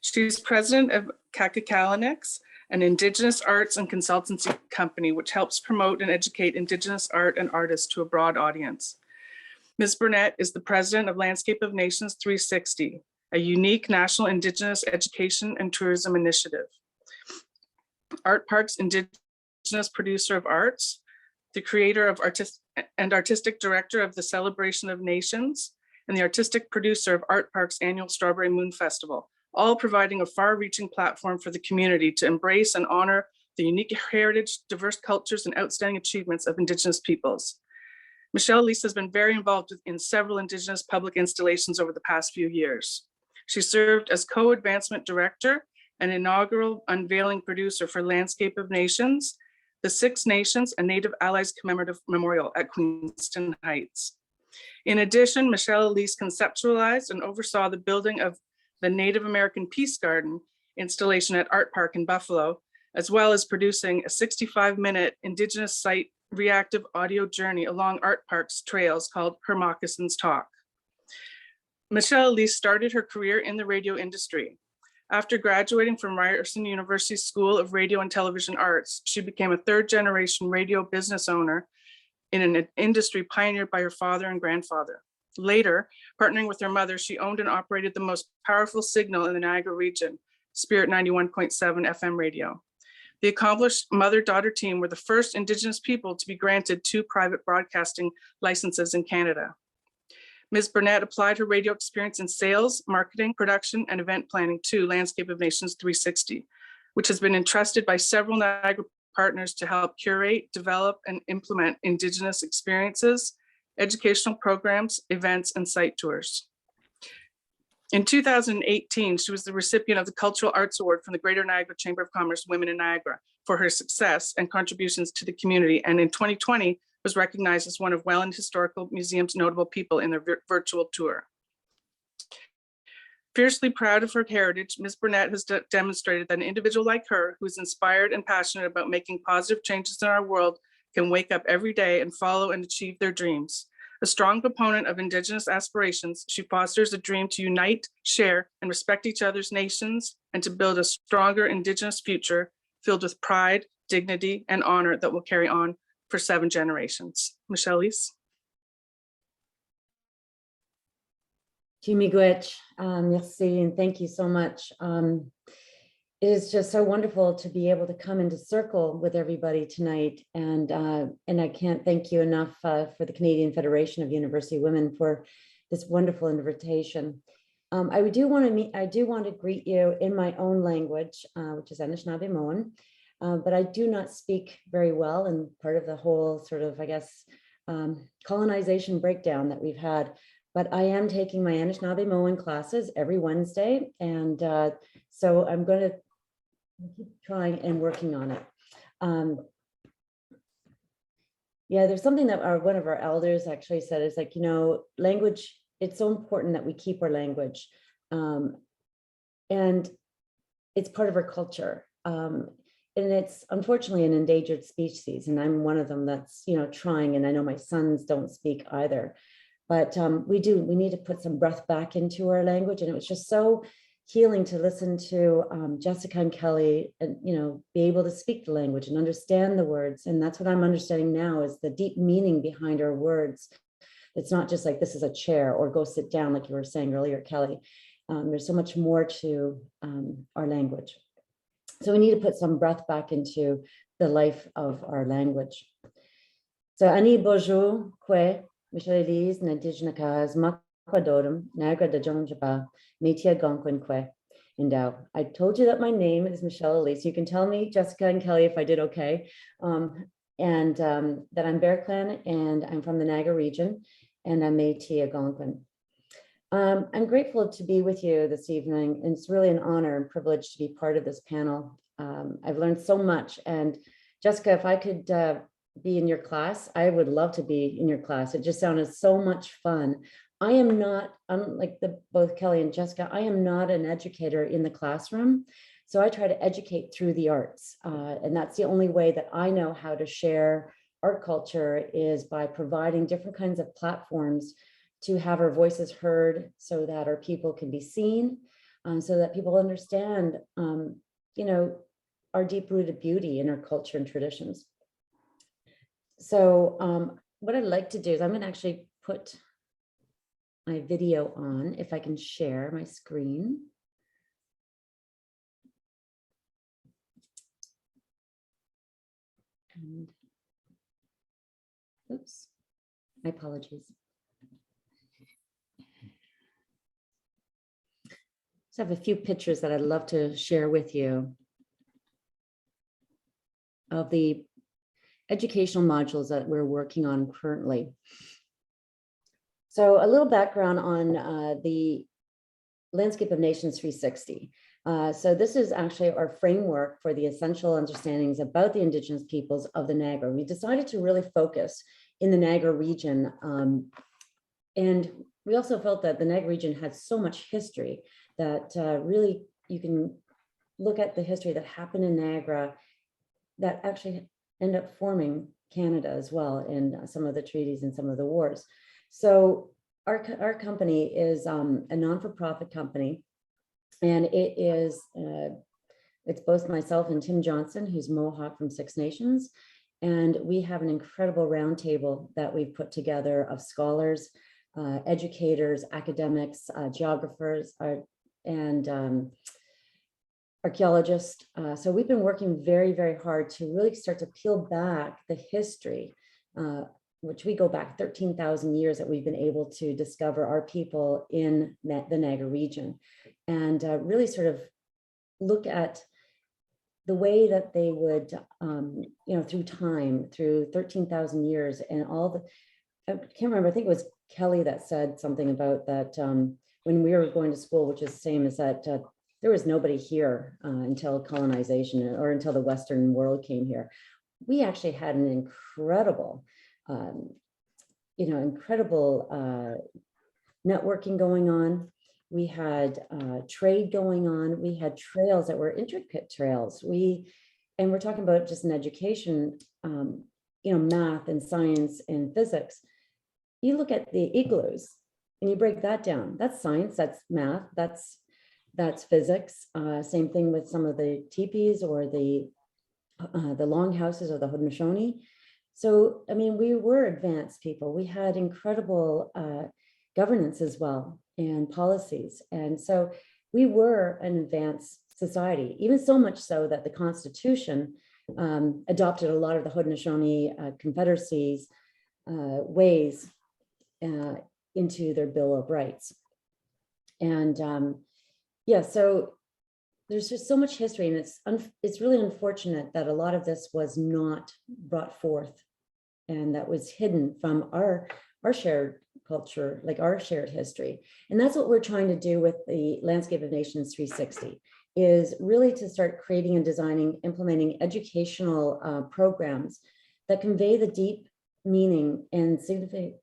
She is president of Kakekalanicks, an Indigenous arts and consultancy company which helps promote and educate Indigenous art and artists to a broad audience. Ms. Burnett is the president of Landscape of Nations 360, a unique national Indigenous education and tourism initiative. Art Park's Indigenous producer of arts, the creator of artistic director of the Celebration of Nations, and the artistic producer of Art Park's annual Strawberry Moon Festival, all providing a far-reaching platform for the community to embrace and honor the unique heritage, diverse cultures, and outstanding achievements of Indigenous peoples. Michele-Elise has been very involved in several Indigenous public installations over the past few years. She served as co-advancement director and inaugural unveiling producer for Landscape of Nations, the Six Nations and Native Allies Commemorative Memorial at Queenston Heights. In addition, Michele-Elise conceptualized and oversaw the building of the Native American Peace Garden installation at Art Park in Buffalo, as well as producing a 65-minute Indigenous site reactive audio journey along Art Park's trails called Her Moccasins Talk. Michele-Elise started her career in the radio industry. After graduating from Ryerson University School of Radio and Television Arts, she became a third-generation radio business owner in an industry pioneered by her father and grandfather. Later, partnering with her mother, she owned and operated the most powerful signal in the Niagara region, Spirit 91.7 FM radio. The accomplished mother-daughter team were the first Indigenous people to be granted 2 private broadcasting licenses in Canada. Ms. Burnett applied her radio experience in sales, marketing, production, and event planning to Landscape of Nations 360, which has been entrusted by several Niagara partners to help curate, develop, and implement Indigenous experiences, educational programs, events, and site tours. In 2018, she was the recipient of the Cultural Arts Award from the Greater Niagara Chamber of Commerce Women in Niagara for her success and contributions to the community, and in 2020 was recognized as one of Welland Historical Museum's notable people in their virtual tour. Fiercely proud of her heritage, Ms. Burnett has demonstrated that an individual like her, who is inspired and passionate about making positive changes in our world, can wake up every day and follow and achieve their dreams. A strong proponent of Indigenous aspirations, she fosters a dream to unite, share, and respect each other's nations, and to build a stronger Indigenous future filled with pride, dignity, and honor that will carry on for 7 generations. Michele-Elise. Miigwech, merci, and thank you so much. It is just so wonderful to be able to come into circle with everybody tonight, and I can't thank you enough for the Canadian Federation of University Women for this wonderful invitation. I do want to greet you in my own language, which is Anishinaabemowin, but I do not speak very well, and part of the whole sort of, I guess, colonization breakdown that we've had. But I am taking my Anishinaabemowin classes every Wednesday, and so I'm going to keep trying and working on it. Yeah, there's something that one of our elders actually said, is like, you know, language, it's so important that we keep our language. And it's part of our culture. And it's unfortunately an endangered species, and I'm one of them that's, you know, trying, and I know my sons don't speak either. But we need to put some breath back into our language. And it was just so healing to listen to Jessica and Kelly, and, you know, be able to speak the language and understand the words. And that's what I'm understanding now, is the deep meaning behind our words. It's not just like, this is a chair, or go sit down, like you were saying earlier, Kelly. There's so much more to our language. So we need to put some breath back into the life of our language. So Ani Bojo Kwe, Michele-Elise, Indigenous, Makwadodem, Niagara de Jonjaba, Metis Algonquin Kwe. Endow. I told you that my name is Michele-Elise. You can tell me, Jessica and Kelly, if I did okay. That I'm Bear Clan and I'm from the Niagara region and I'm Metis Algonquin. I'm grateful to be with you this evening, and it's really an honor and privilege to be part of this panel. I've learned so much, and Jessica, if I could be in your class, I would love to be in your class. It just sounded so much fun. I am not, unlike both Kelly and Jessica, I am not an educator in the classroom. So I try to educate through the arts. And that's the only way that I know how to share art culture, is by providing different kinds of platforms to have our voices heard so that our people can be seen, so that people understand, our deep-rooted beauty in our culture and traditions. So what I'd like to do is I'm going to actually put my video on, if I can share my screen. And, oops, my apologies. So I have a few pictures that I'd love to share with you of the educational modules that we're working on currently. So a little background on the Landscape of Nations 360. So this is actually our framework for the essential understandings about the Indigenous peoples of the Niagara. We decided to really focus in the Niagara region. And we also felt that the Niagara region had so much history that really you can look at the history that happened in Niagara that actually end up forming Canada as well in some of the treaties and some of the wars. So our company is a non-for-profit company, and it is it's both myself and Tim Johnson, who's Mohawk from Six Nations, and we have an incredible roundtable that we've put together of scholars, educators, academics, geographers, and archaeologists. So we've been working very, very hard to really start to peel back the history, which we go back 13,000 years that we've been able to discover our people in the Niagara region, and really sort of look at the way that they would, through time, through 13,000 years, and all the, I can't remember, I think it was Kelly that said something about that when we were going to school, which is the same as that, there was nobody here until colonization, or until the Western world came here. We actually had an incredible, networking going on. We had trade going on. We had trails that were intricate trails. And we're talking about just in education, math and science and physics. You look at the igloos and you break that down. That's science, that's math, that's physics. Same thing with some of the teepees or the longhouses or the Haudenosaunee. So, I mean, we were advanced people. We had incredible governance as well, and policies. And so we were an advanced society, even so much so that the Constitution adopted a lot of the Haudenosaunee Confederacy's ways into their Bill of Rights. And so there's just so much history, and it's really unfortunate that a lot of this was not brought forth, and that was hidden from our shared culture, like our shared history. And that's what we're trying to do with the Landscape of Nations 360, is really to start creating and designing, implementing educational programs that convey the deep meaning and significant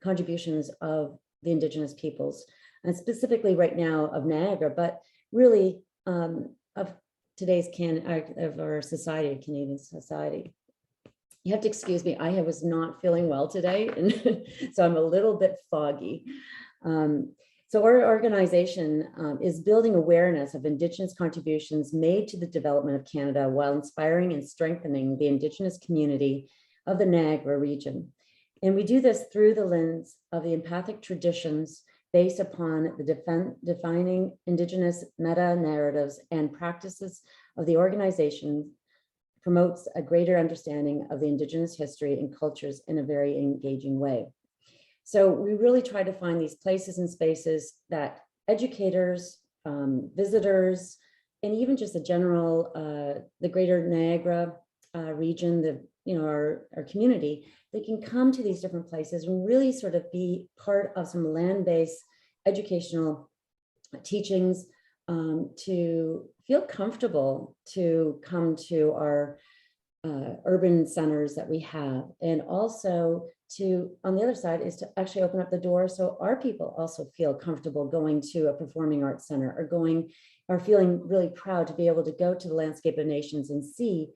contributions of the Indigenous peoples, and specifically right now of Niagara, but really of today's of our society, Canadian society. You have to excuse me, I was not feeling well today, and so I'm a little bit foggy. So our organization is building awareness of Indigenous contributions made to the development of Canada, while inspiring and strengthening the Indigenous community of the Niagara region. And we do this through the lens of the empathic traditions based upon the defining Indigenous meta-narratives and practices of the organization, promotes a greater understanding of the Indigenous history and cultures in a very engaging way. So we really try to find these places and spaces that educators, visitors, and even just the general, the greater Niagara region, our community, they can come to these different places and really sort of be part of some land-based educational teachings, to feel comfortable to come to our urban centers that we have. And also to, on the other side, is to actually open up the door so our people also feel comfortable going to a performing arts center, or feeling really proud to be able to go to the Landscape of Nations and see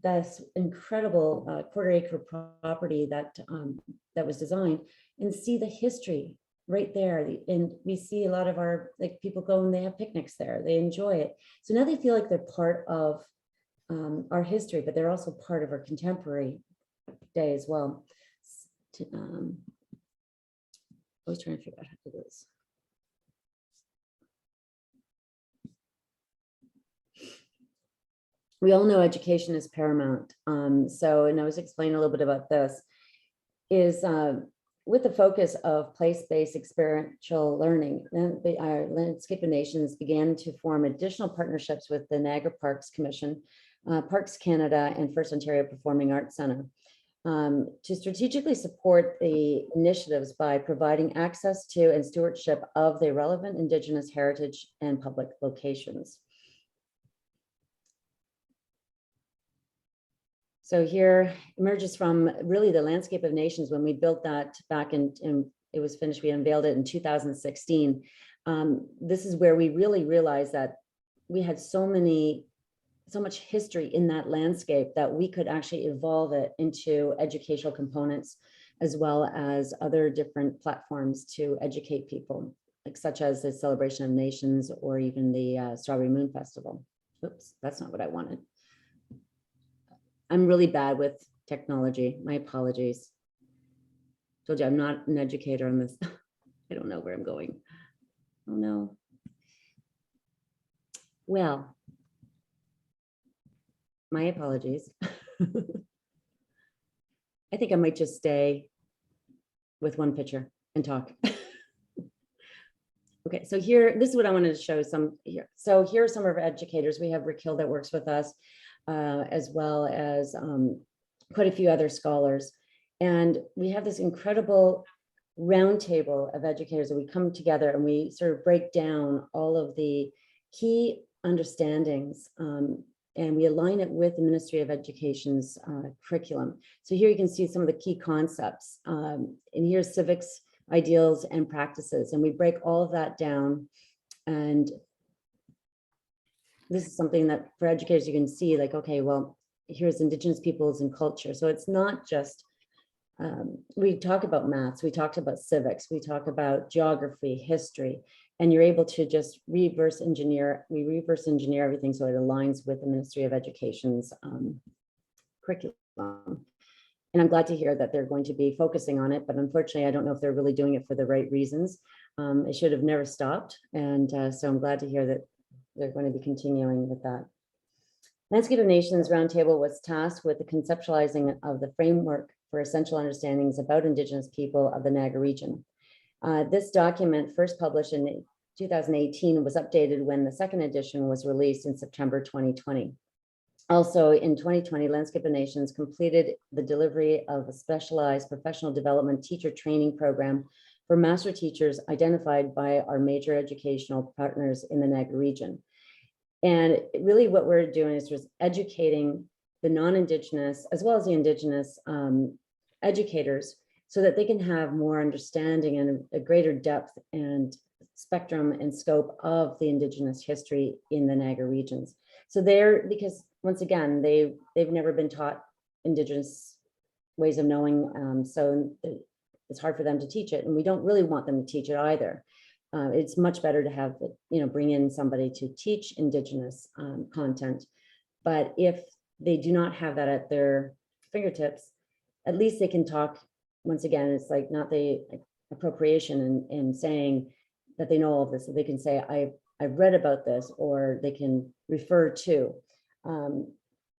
this incredible quarter-acre property that was designed, and see the history right there. And we see a lot of our people go and they have picnics there, they enjoy it. So now they feel like they're part of our history, but they're also part of our contemporary day as well. I was trying to figure out how to do this. We all know education is paramount. And I was explaining a little bit about this, is with the focus of place-based experiential learning, our Landscape of Nations began to form additional partnerships with the Niagara Parks Commission, Parks Canada, and First Ontario Performing Arts Centre to strategically support the initiatives by providing access to and stewardship of the relevant Indigenous heritage and public locations. So here emerges from really the Landscape of Nations. When we built that back in it was finished, we unveiled it in 2016. This is where we really realized that we had so much history in that landscape that we could actually evolve it into educational components, as well as other different platforms to educate people, such as the Celebration of Nations or even the Strawberry Moon Festival. Oops, that's not what I wanted. I'm really bad with technology. My apologies. Told you I'm not an educator on this. I don't know where I'm going. Oh no. Well, my apologies. I think I might just stay with one picture and talk. Okay, so this is what I wanted to show some here. So here are some of our educators. We have Rick Hill that works with us, as well as quite a few other scholars. And we have this incredible roundtable of educators that we come together and we sort of break down all of the key understandings, and we align it with the Ministry of Education's curriculum. So here you can see some of the key concepts, and here's civics, ideals, and practices. And we break all of that down. And this is something that for educators, you can see like, okay, well, here's Indigenous peoples and culture. So it's not just, we talk about maths, we talked about civics, we talk about geography, history, and you're able to just reverse engineer everything so it aligns with the Ministry of Education's curriculum. And I'm glad to hear that they're going to be focusing on it, but unfortunately, I don't know if they're really doing it for the right reasons. It should have never stopped. And so I'm glad to hear that they're going to be continuing with that. Landscape of Nations Roundtable was tasked with the conceptualizing of the framework for essential understandings about Indigenous people of the Niagara region. This document, first published in 2018, was updated when the second edition was released in September 2020. Also in 2020, Landscape of Nations completed the delivery of a specialized professional development teacher training program for master teachers identified by our major educational partners in the Niagara region. And really what we're doing is just educating the non-Indigenous as well as the Indigenous educators so that they can have more understanding and a greater depth and spectrum and scope of the Indigenous history in the Niagara regions. So because once again, they've never been taught Indigenous ways of knowing, so it's hard for them to teach it, and we don't really want them to teach it either. It's much better to have, bring in somebody to teach Indigenous content. But if they do not have that at their fingertips, at least they can talk. Once again, it's like not the appropriation and saying that they know all of this, so they can say, I've read about this, or they can refer to.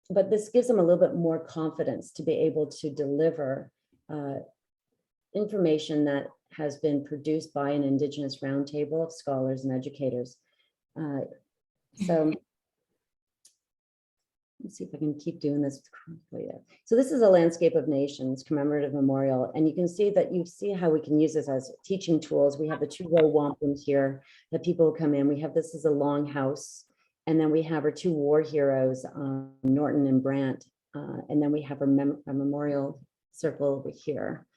But this gives them a little bit more confidence to be able to deliver information that has been produced by an Indigenous roundtable of scholars and educators. So let's see if I can keep doing this correctly. So this is a Landscape of Nations commemorative memorial, and you can see that you see how we can use this as teaching tools. We have the 2-row wampums here that people come in. We have this as a longhouse, and then we have our 2 war heroes, Norton and Brant, and then we have a memorial circle over here.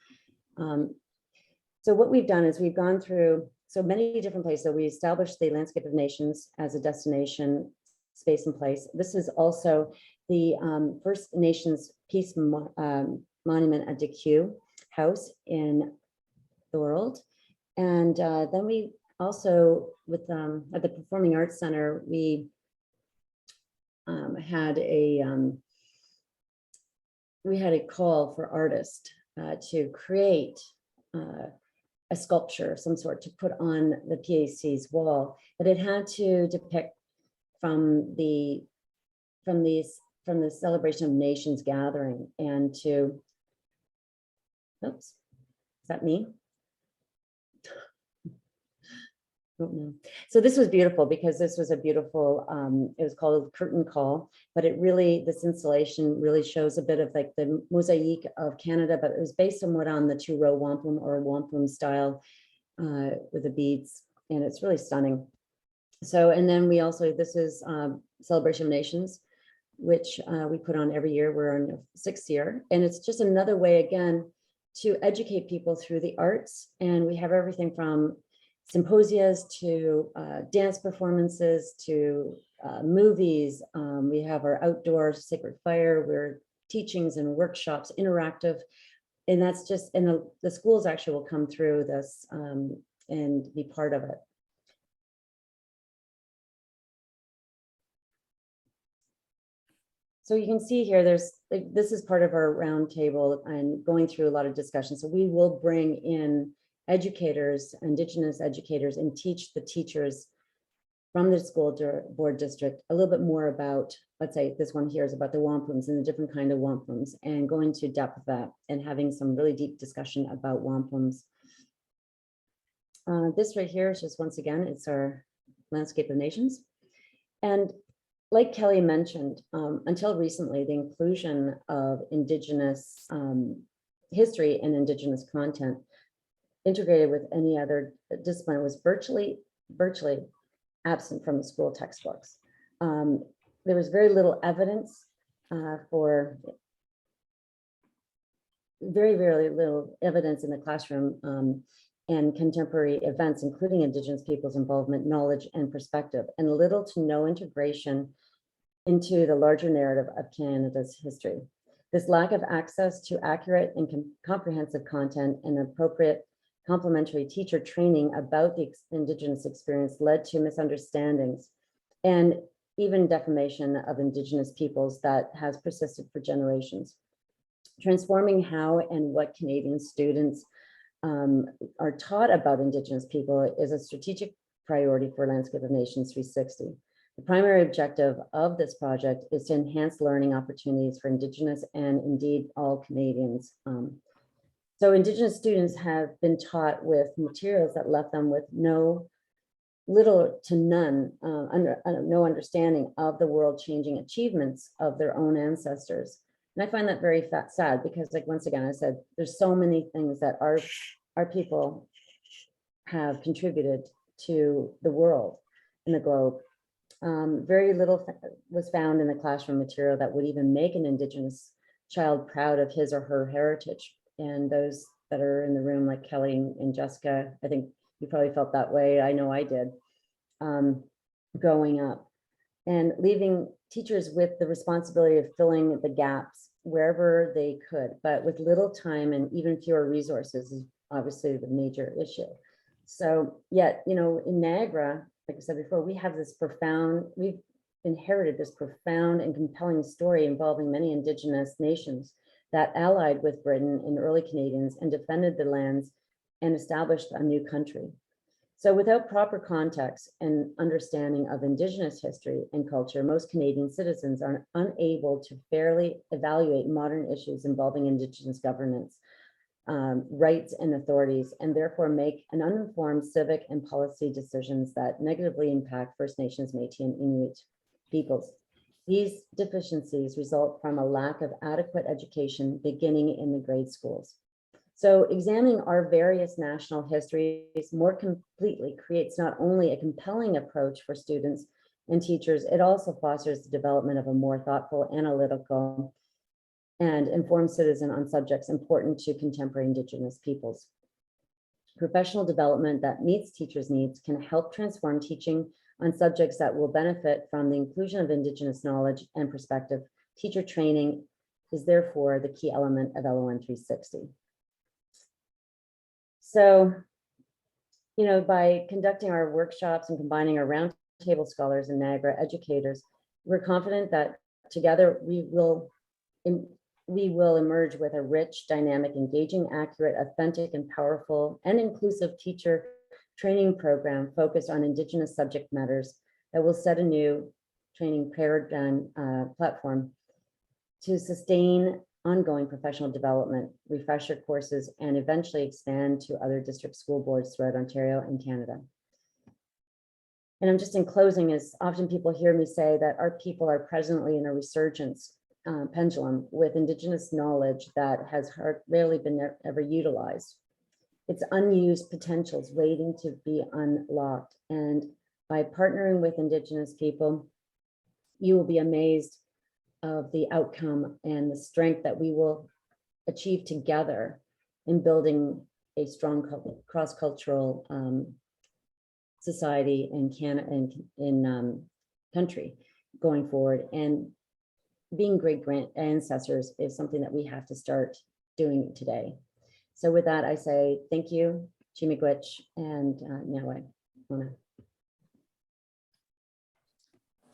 So what we've done is we've gone through so many different places. So we established the Landscape of Nations as a destination space and place. This is also the First Nations Peace Monument at DeQ House in the world. And then we also, with at the Performing Arts Center, we had a call for artists to create a sculpture of some sort to put on the PAC's wall, but it had to depict from the Celebration of Nations gathering, and to, oops, is that me? Don't know. So this was beautiful because this was a beautiful, it was called Curtain Call, but it really, this installation really shows a bit of like the mosaic of Canada, but it was based somewhat on the 2-row wampum or wampum style with the beads, and it's really stunning. So, and then we also, this is Celebration of Nations, which we put on every year. We're in the 6th year, and it's just another way again to educate people through the arts. And we have everything from symposias to dance performances to movies. We have our outdoor Sacred Fire, we're teachings and workshops, interactive, and that's just, and the schools actually will come through this and be part of it. So you can see here, this is part of our roundtable and going through a lot of discussion. So we will bring in educators, Indigenous educators, and teach the teachers from the school board district a little bit more about, let's say this one here is about the wampums and the different kind of wampums, and going to depth of that and having some really deep discussion about wampums. This right here is just, once again, it's our Landscape of Nations. And like Kelly mentioned, until recently, the inclusion of Indigenous history and Indigenous content integrated with any other discipline was virtually absent from the school textbooks. There was very little evidence for very little evidence in the classroom and contemporary events, including Indigenous people's involvement, knowledge, and perspective, and little to no integration into the larger narrative of Canada's history. This lack of access to accurate and comprehensive content and appropriate complementary teacher training about the Indigenous experience led to misunderstandings and even defamation of Indigenous peoples that has persisted for generations. Transforming how and what Canadian students are taught about Indigenous people is a strategic priority for Landscape of Nations 360. The primary objective of this project is to enhance learning opportunities for Indigenous and indeed all Canadians. So Indigenous students have been taught with materials that left them with little to none, no understanding of the world-changing achievements of their own ancestors. And I find that very sad because, like, once again, I said, there's so many things that our people have contributed to the world and the globe. Very little was found in the classroom material that would even make an Indigenous child proud of his or her heritage. And those that are in the room, like Kelly and Jessica, I think you probably felt that way. I know I did, growing up, and leaving teachers with the responsibility of filling the gaps wherever they could, but with little time and even fewer resources is obviously the major issue. So yet, you know, in Niagara, like I said before, we've inherited this profound and compelling story involving many Indigenous nations that allied with Britain and early Canadians and defended the lands and established a new country. So without proper context and understanding of Indigenous history and culture, most Canadian citizens are unable to fairly evaluate modern issues involving Indigenous governance. rights and authorities, and therefore make an uninformed civic and policy decisions that negatively impact First Nations, Métis, and Inuit peoples. These deficiencies result from a lack of adequate education beginning in the grade schools. So examining our various national histories more completely creates not only a compelling approach for students and teachers, it also fosters the development of a more thoughtful, analytical, and informed citizen on subjects important to contemporary Indigenous peoples. Professional development that meets teachers' needs can help transform teaching on subjects that will benefit from the inclusion of Indigenous knowledge and perspective. Teacher training is therefore the key element of LON 360. So, you know, by conducting our workshops and combining our roundtable scholars and Niagara educators, we're confident that together we will emerge with a rich, dynamic, engaging, accurate, authentic, and powerful and inclusive teacher training program focused on Indigenous subject matters that will set a new training paradigm platform to sustain ongoing professional development, refresher courses, and eventually expand to other district school boards throughout Ontario and Canada. And I'm just in closing, is often people hear me say that our people are presently in a resurgence pendulum with Indigenous knowledge that has rarely been ever utilized. It's unused potentials waiting to be unlocked. And by partnering with Indigenous people, you will be amazed of the outcome and the strength that we will achieve together in building a strong cross-cultural society in Canada and in country going forward. And being great ancestors is something that we have to start doing today. So with that, I say thank you, Chimigwich, and Nyawe.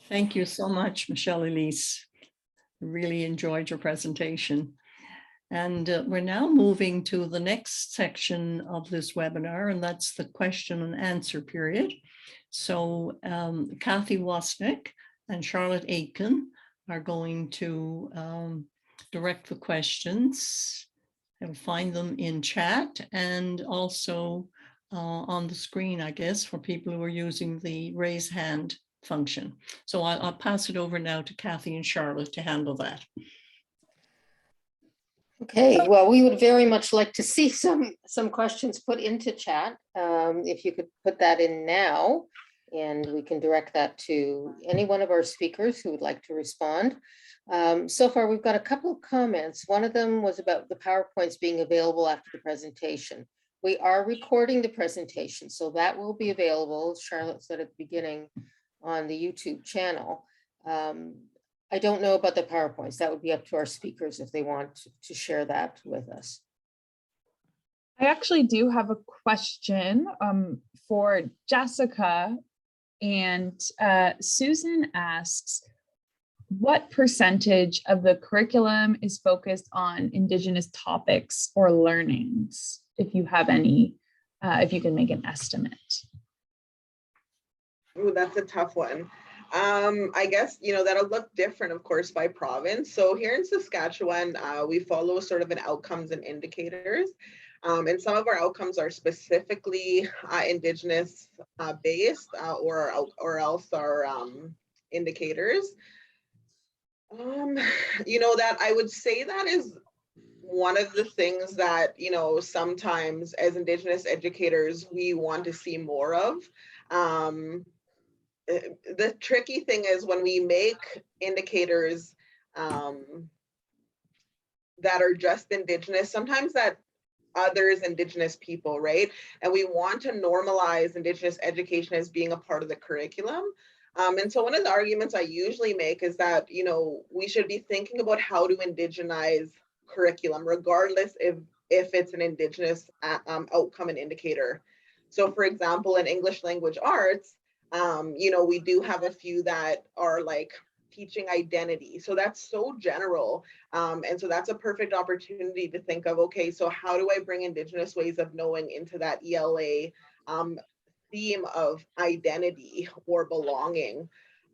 Thank you so much, Michele-Elise. Really enjoyed your presentation. And we're now moving to the next section of this webinar, and that's the question and answer period. So Kathy Wasnick and Charlotte Aitken are going to direct the questions and find them in chat and also on the screen, I guess, for people who are using the raise hand function. So I'll pass it over now to Kathy and Charlotte to handle that. Okay, well, we would very much like to see some questions put into chat. If you could put that in now, and we can direct that to any one of our speakers who would like to respond. So far, we've got a couple of comments. One of them was about the PowerPoints being available after the presentation. We are recording the presentation, so that will be available, as Charlotte said at the beginning, on the YouTube channel. I don't know about the PowerPoints. That would be up to our speakers if they want to share that with us. I actually do have a question for Jessica, and Susan asks, what percentage of the curriculum is focused on Indigenous topics or learnings? If you have any, if you can make an estimate. Ooh, that's a tough one. I guess, you know, that'll look different, of course, by province. So here in Saskatchewan, we follow sort of an outcomes and indicators. And some of our outcomes are specifically Indigenous based or else are indicators. You know, that I would say that is one of the things that, you know, sometimes as Indigenous educators, we want to see more of. The tricky thing is when we make indicators that are just Indigenous, sometimes that others Indigenous people, right? And we want to normalize Indigenous education as being a part of the curriculum. And so one of the arguments I usually make is that, you know, we should be thinking about how to indigenize curriculum, regardless if it's an Indigenous outcome and indicator. So for example, in English language arts, you know, we do have a few that are like teaching identity. So that's so general. And so that's a perfect opportunity to think of, okay, so how do I bring Indigenous ways of knowing into that ELA theme of identity or belonging?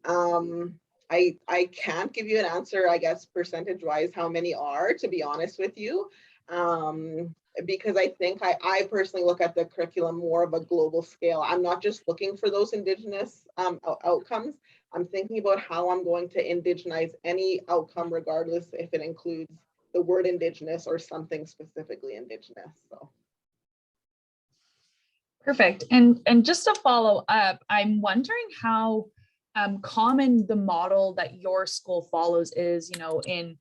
I can't give you an answer, I guess, percentage wise, how many are, to be honest with you. because I think I personally look at the curriculum more of a global scale. I'm not just looking for those Indigenous outcomes. I'm thinking about how I'm going to indigenize any outcome, regardless if it includes the word Indigenous or something specifically Indigenous. So. Perfect. And just to follow up, I'm wondering how common the model that your school follows is, in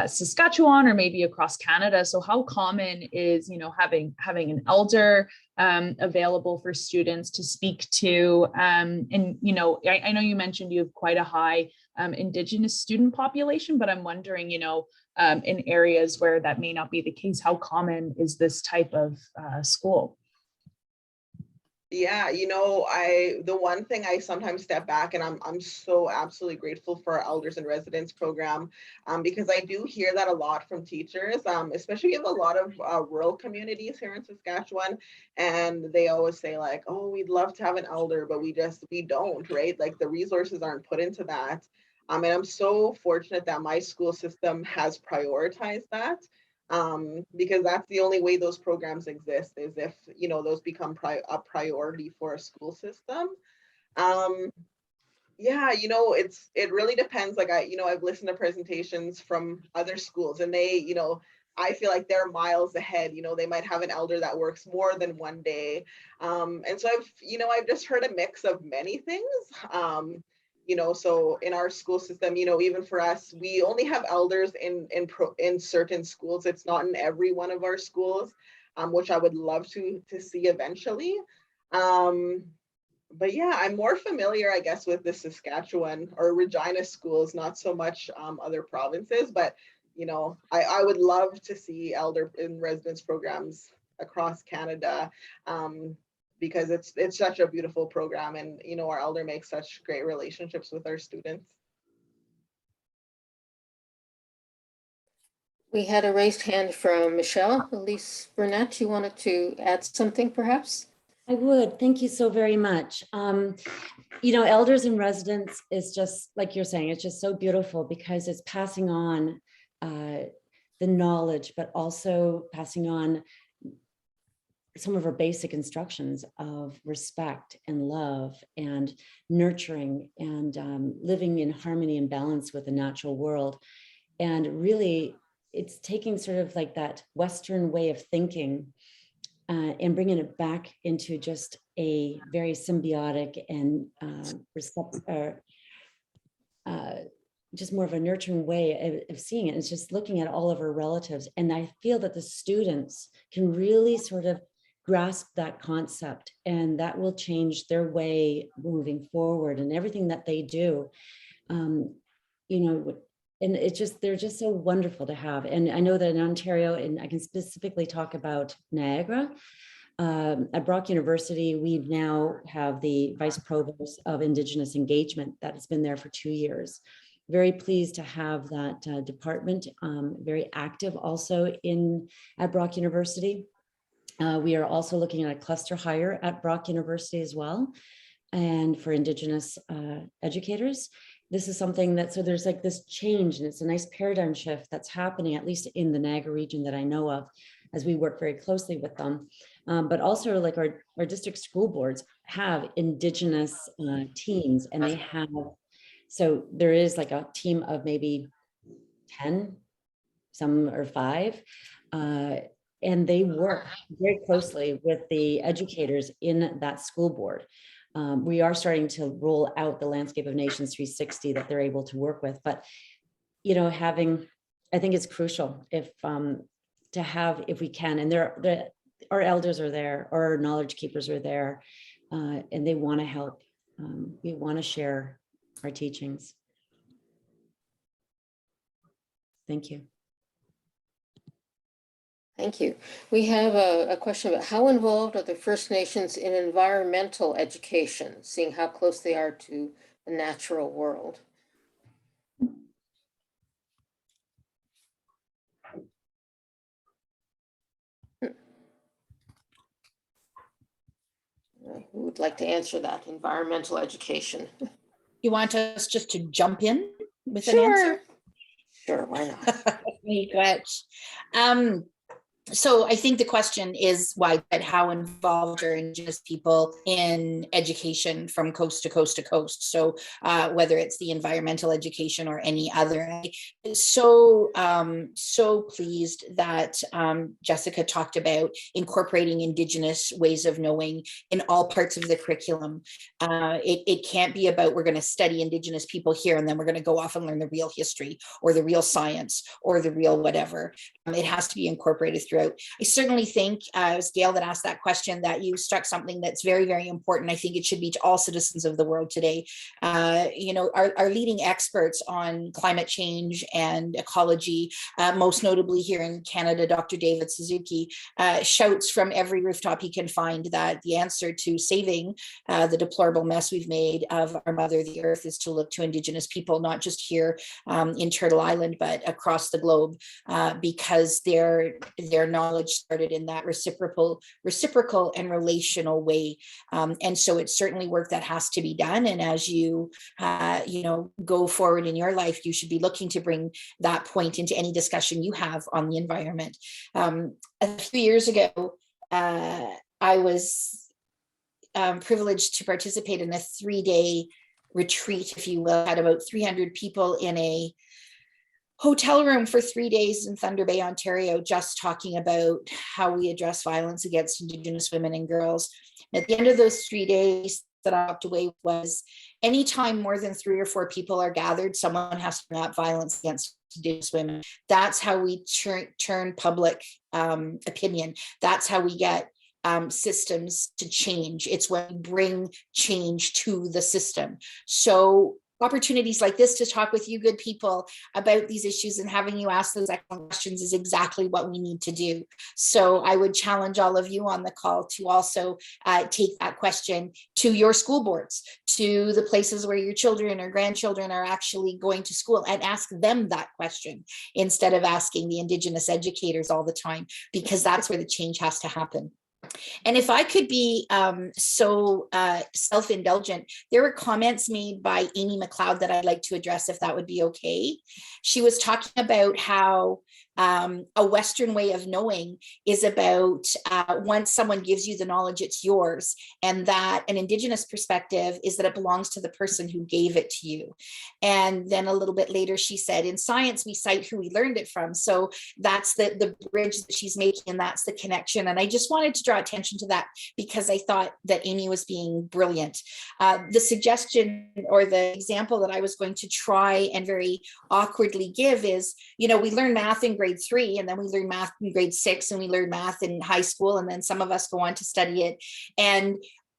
Saskatchewan or maybe across Canada. So how common is, having an elder available for students to speak to? And, I know you mentioned you have quite a high Indigenous student population, but I'm wondering, in areas where that may not be the case, how common is this type of school? Yeah, the one thing I sometimes step back, and I'm so absolutely grateful for our Elders in Residence program, because I do hear that a lot from teachers, especially we have a lot of rural communities here in Saskatchewan, and they always say like, oh, we'd love to have an elder, but we don't, right? Like the resources aren't put into that. And I'm so fortunate that my school system has prioritized that. Because that's the only way those programs exist, is if those become a priority for a school system. Yeah, it really depends. Like I've listened to presentations from other schools, and they, I feel like they're miles ahead. They might have an elder that works more than one day, and so I've just heard a mix of many things. So in our school system, even for us, we only have elders in certain schools. It's not in every one of our schools, which I would love to see eventually. But yeah, I'm more familiar, I guess, with the Saskatchewan or Regina schools, not so much other provinces, but I would love to see elder in residence programs across Canada. Because it's such a beautiful program, and our elder makes such great relationships with our students. We had a raised hand from Michele-Elise Burnett. You wanted to add something perhaps? I would. Thank you so very much. Elders in Residence is just like you're saying, it's just so beautiful because it's passing on the knowledge, but also passing on some of our basic instructions of respect and love and nurturing and living in harmony and balance with the natural world. And really, it's taking sort of like that Western way of thinking and bringing it back into just a very symbiotic and just more of a nurturing way of seeing it. It's just looking at all of our relatives. And I feel that the students can really sort of grasp that concept, and that will change their way moving forward and everything that they do. And they're just so wonderful to have. And I know that in Ontario, and I can specifically talk about Niagara, at Brock University, we now have the Vice Provost of Indigenous Engagement that has been there for 2 years. Very pleased to have that department, very active also at Brock University. We are also looking at a cluster hire at Brock University as well, and for Indigenous educators. This is something that, so there's like this change, and it's a nice paradigm shift that's happening, at least in the Niagara region that I know of, as we work very closely with them. But also like our district school boards have Indigenous teams, and they have, so there is like a team of maybe 10, some are 5, and they work very closely with the educators in that school board. We are starting to roll out the Landscape of Nations 360 that they're able to work with, but I think it's crucial if we can, and our elders are there, our knowledge keepers are there, and they want to help. We want to share our teachings. Thank you. Thank you. We have a question about how involved are the First Nations in environmental education, seeing how close they are to the natural world? Who would like to answer that? Environmental education. You want us just to jump in with an Sure. answer? Sure, why not? Great. So I think the question is why, but how involved are Indigenous people in education from coast to coast to coast? So whether it's the environmental education or any other. So pleased that Jessica talked about incorporating Indigenous ways of knowing in all parts of the curriculum. It can't be about we're going to study Indigenous people here and then we're going to go off and learn the real history or the real science or the real whatever. It has to be incorporated throughout. I certainly think, it was Gail that asked that question, that you struck something that's very, very important. I think it should be to all citizens of the world today. You know, our leading experts on climate change and ecology, most notably here in Canada, Dr. David Suzuki, shouts from every rooftop he can find that the answer to saving the deplorable mess we've made of our mother, the earth, is to look to Indigenous people, not just here in Turtle Island, but across the globe, because their knowledge started in that reciprocal and relational way. And so it's certainly work that has to be done. And as you, you know, go forward in your life, you should be looking to bring that point into any discussion you have on the environment. A few years ago, I was privileged to participate in a 3-day retreat, if you will. Had about 300 people in a hotel room for 3 days in Thunder Bay, Ontario, just talking about how we address violence against Indigenous women and girls. And at the end of those 3 days that I walked away was, anytime more than 3 or 4 people are gathered, someone has to bring up violence against Indigenous women. That's how we turn public opinion. That's how we get systems to change. It's when we bring change to the system. So opportunities like this to talk with you good people about these issues and having you ask those excellent questions is exactly what we need to do. So I would challenge all of you on the call to also take that question to your school boards, to the places where your children or grandchildren are actually going to school, and ask them that question instead of asking the Indigenous educators all the time, because that's where the change has to happen. And if I could be so self-indulgent, there were comments made by Amy McLeod that I'd like to address, if that would be okay. She was talking about how a Western way of knowing is about once someone gives you the knowledge, it's yours. And that an Indigenous perspective is that it belongs to the person who gave it to you. And then a little bit later, she said, in science, we cite who we learned it from. So that's the bridge that she's making, and that's the connection. And I just wanted to draw attention to that because I thought that Amy was being brilliant. The suggestion or the example that I was going to try and very awkwardly give is, you know, we learn math in grade 3, and then we learn math in grade 6, and we learn math in high school, and then some of us go on to study it. And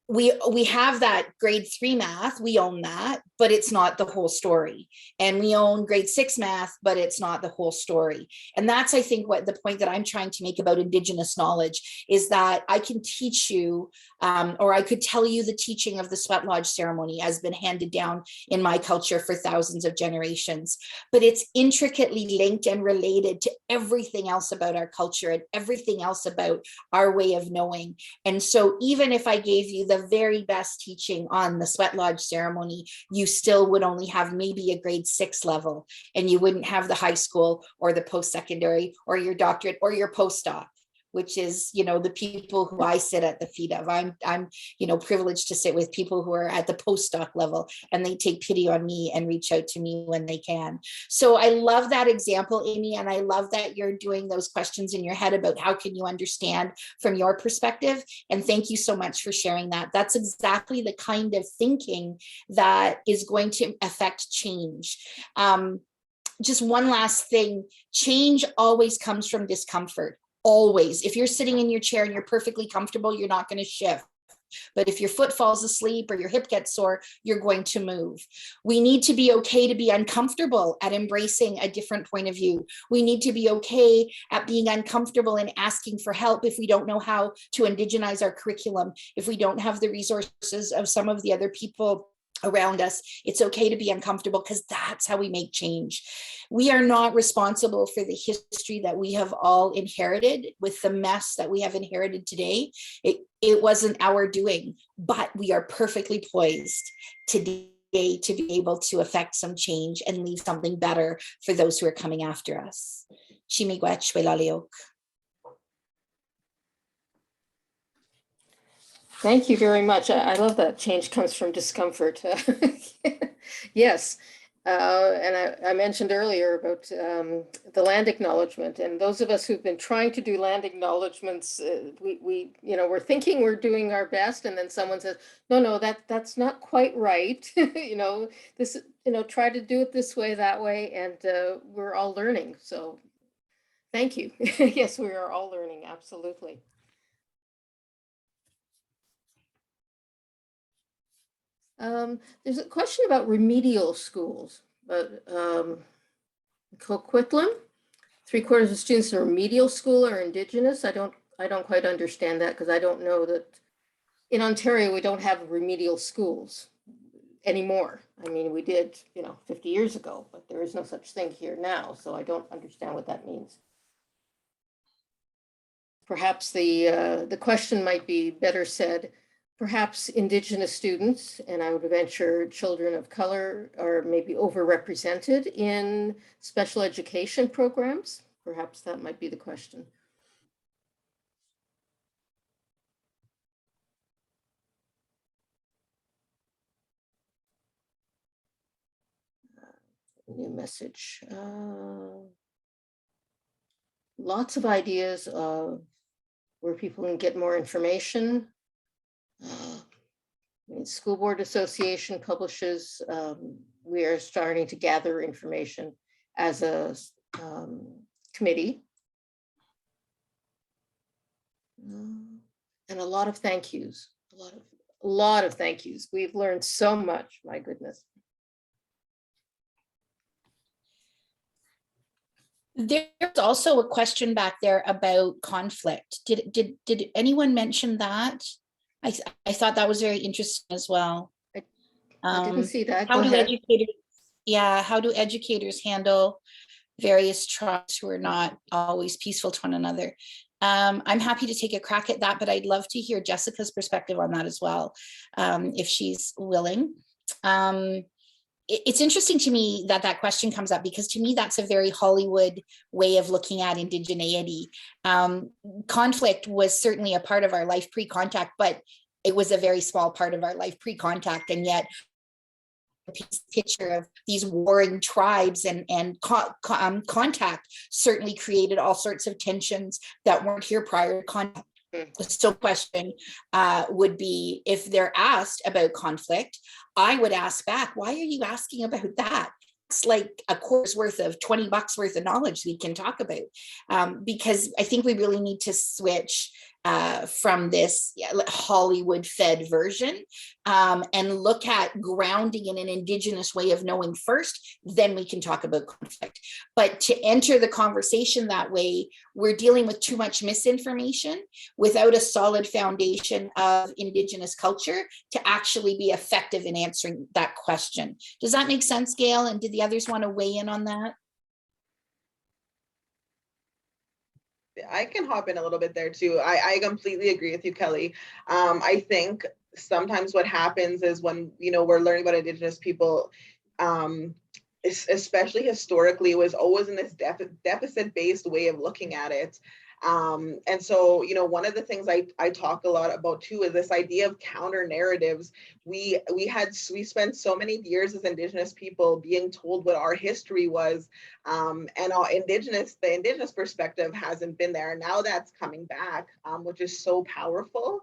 we have that grade 3 math, we own that, but it's not the whole story. And we own grade 6 math, but it's not the whole story. And that's, I think, what the point that I'm trying to make about Indigenous knowledge is that I can teach you, or I could tell you the teaching of the sweat lodge ceremony has been handed down in my culture for thousands of generations, but it's intricately linked and related to everything else about our culture and everything else about our way of knowing. And so even if I gave you the very best teaching on the sweat lodge ceremony, you still would only have maybe a grade 6 level, and you wouldn't have the high school or the post-secondary or your doctorate or your postdoc, which is, you know, the people who I sit at the feet of. I'm, you know, privileged to sit with people who are at the postdoc level, and they take pity on me and reach out to me when they can. So I love that example, Amy, and I love that you're doing those questions in your head about how can you understand from your perspective. And thank you so much for sharing that. That's exactly the kind of thinking that is going to affect change. Just one last thing, change always comes from discomfort. Always. If you're sitting in your chair and you're perfectly comfortable, you're not going to shift. But if your foot falls asleep or your hip gets sore, you're going to move. We need to be okay to be uncomfortable at embracing a different point of view. We need to be okay at being uncomfortable and asking for help if we don't know how to indigenize our curriculum, if we don't have the resources of some of the other people around us. It's okay to be uncomfortable, because that's how we make change. We are not responsible for the history that we have all inherited with the mess that we have inherited today. It wasn't our doing, but we are perfectly poised today to be able to affect some change and leave something better for those who are coming after us. Chimigwech Welaleok. Thank you very much. I love that change comes from discomfort. Yes. And I mentioned earlier about the land acknowledgement, and those of us who've been trying to do land acknowledgements, we're thinking we're doing our best, and then someone says, no, that's not quite right. Try to do it this way, that way, and we're all learning. So thank you. Yes, we are all learning, absolutely. There's a question about remedial schools, but Coquitlam, 3/4 of students in remedial school are Indigenous. I don't quite understand that, because I don't know that in Ontario we don't have remedial schools anymore. I mean, we did, 50 years ago, but there is no such thing here now, so I don't understand what that means. Perhaps the question might be better said. Perhaps Indigenous students, and I would venture children of color, are maybe overrepresented in special education programs. Perhaps that might be the question. New message. Lots of ideas of where people can get more information. School Board Association publishes, we are starting to gather information as a committee. And a lot of thank yous, a lot of thank yous. We've learned so much, my goodness. There's also a question back there about conflict. Did anyone mention that? I thought that was very interesting as well. I didn't see that. How do educators handle various tribes who are not always peaceful to one another? I'm happy to take a crack at that, but I'd love to hear Jessica's perspective on that as well, if she's willing. It's interesting to me that question comes up, because to me, that's a very Hollywood way of looking at indigeneity. Conflict was certainly a part of our life pre-contact, but it was a very small part of our life pre-contact. And yet a picture of these warring tribes and contact certainly created all sorts of tensions that weren't here prior to contact. So question would be, if they're asked about conflict, I would ask back, why are you asking about that? It's like a course worth of $20 worth of knowledge we can talk about, because I think we really need to switch from this Hollywood fed version and look at grounding in an Indigenous way of knowing first, then we can talk about conflict. But to enter the conversation that way, we're dealing with too much misinformation without a solid foundation of Indigenous culture to actually be effective in answering that question. Does that make sense, Gail? And did the others want to weigh in on that? I can hop in a little bit there too. I completely agree with you, Kelly. I think sometimes what happens is when, we're learning about Indigenous people, especially historically, it was always in this deficit-based way of looking at it. And so, one of the things I talk a lot about too is this idea of counter narratives. We spent so many years as Indigenous people being told what our history was, and the Indigenous perspective hasn't been there. Now that's coming back, which is so powerful.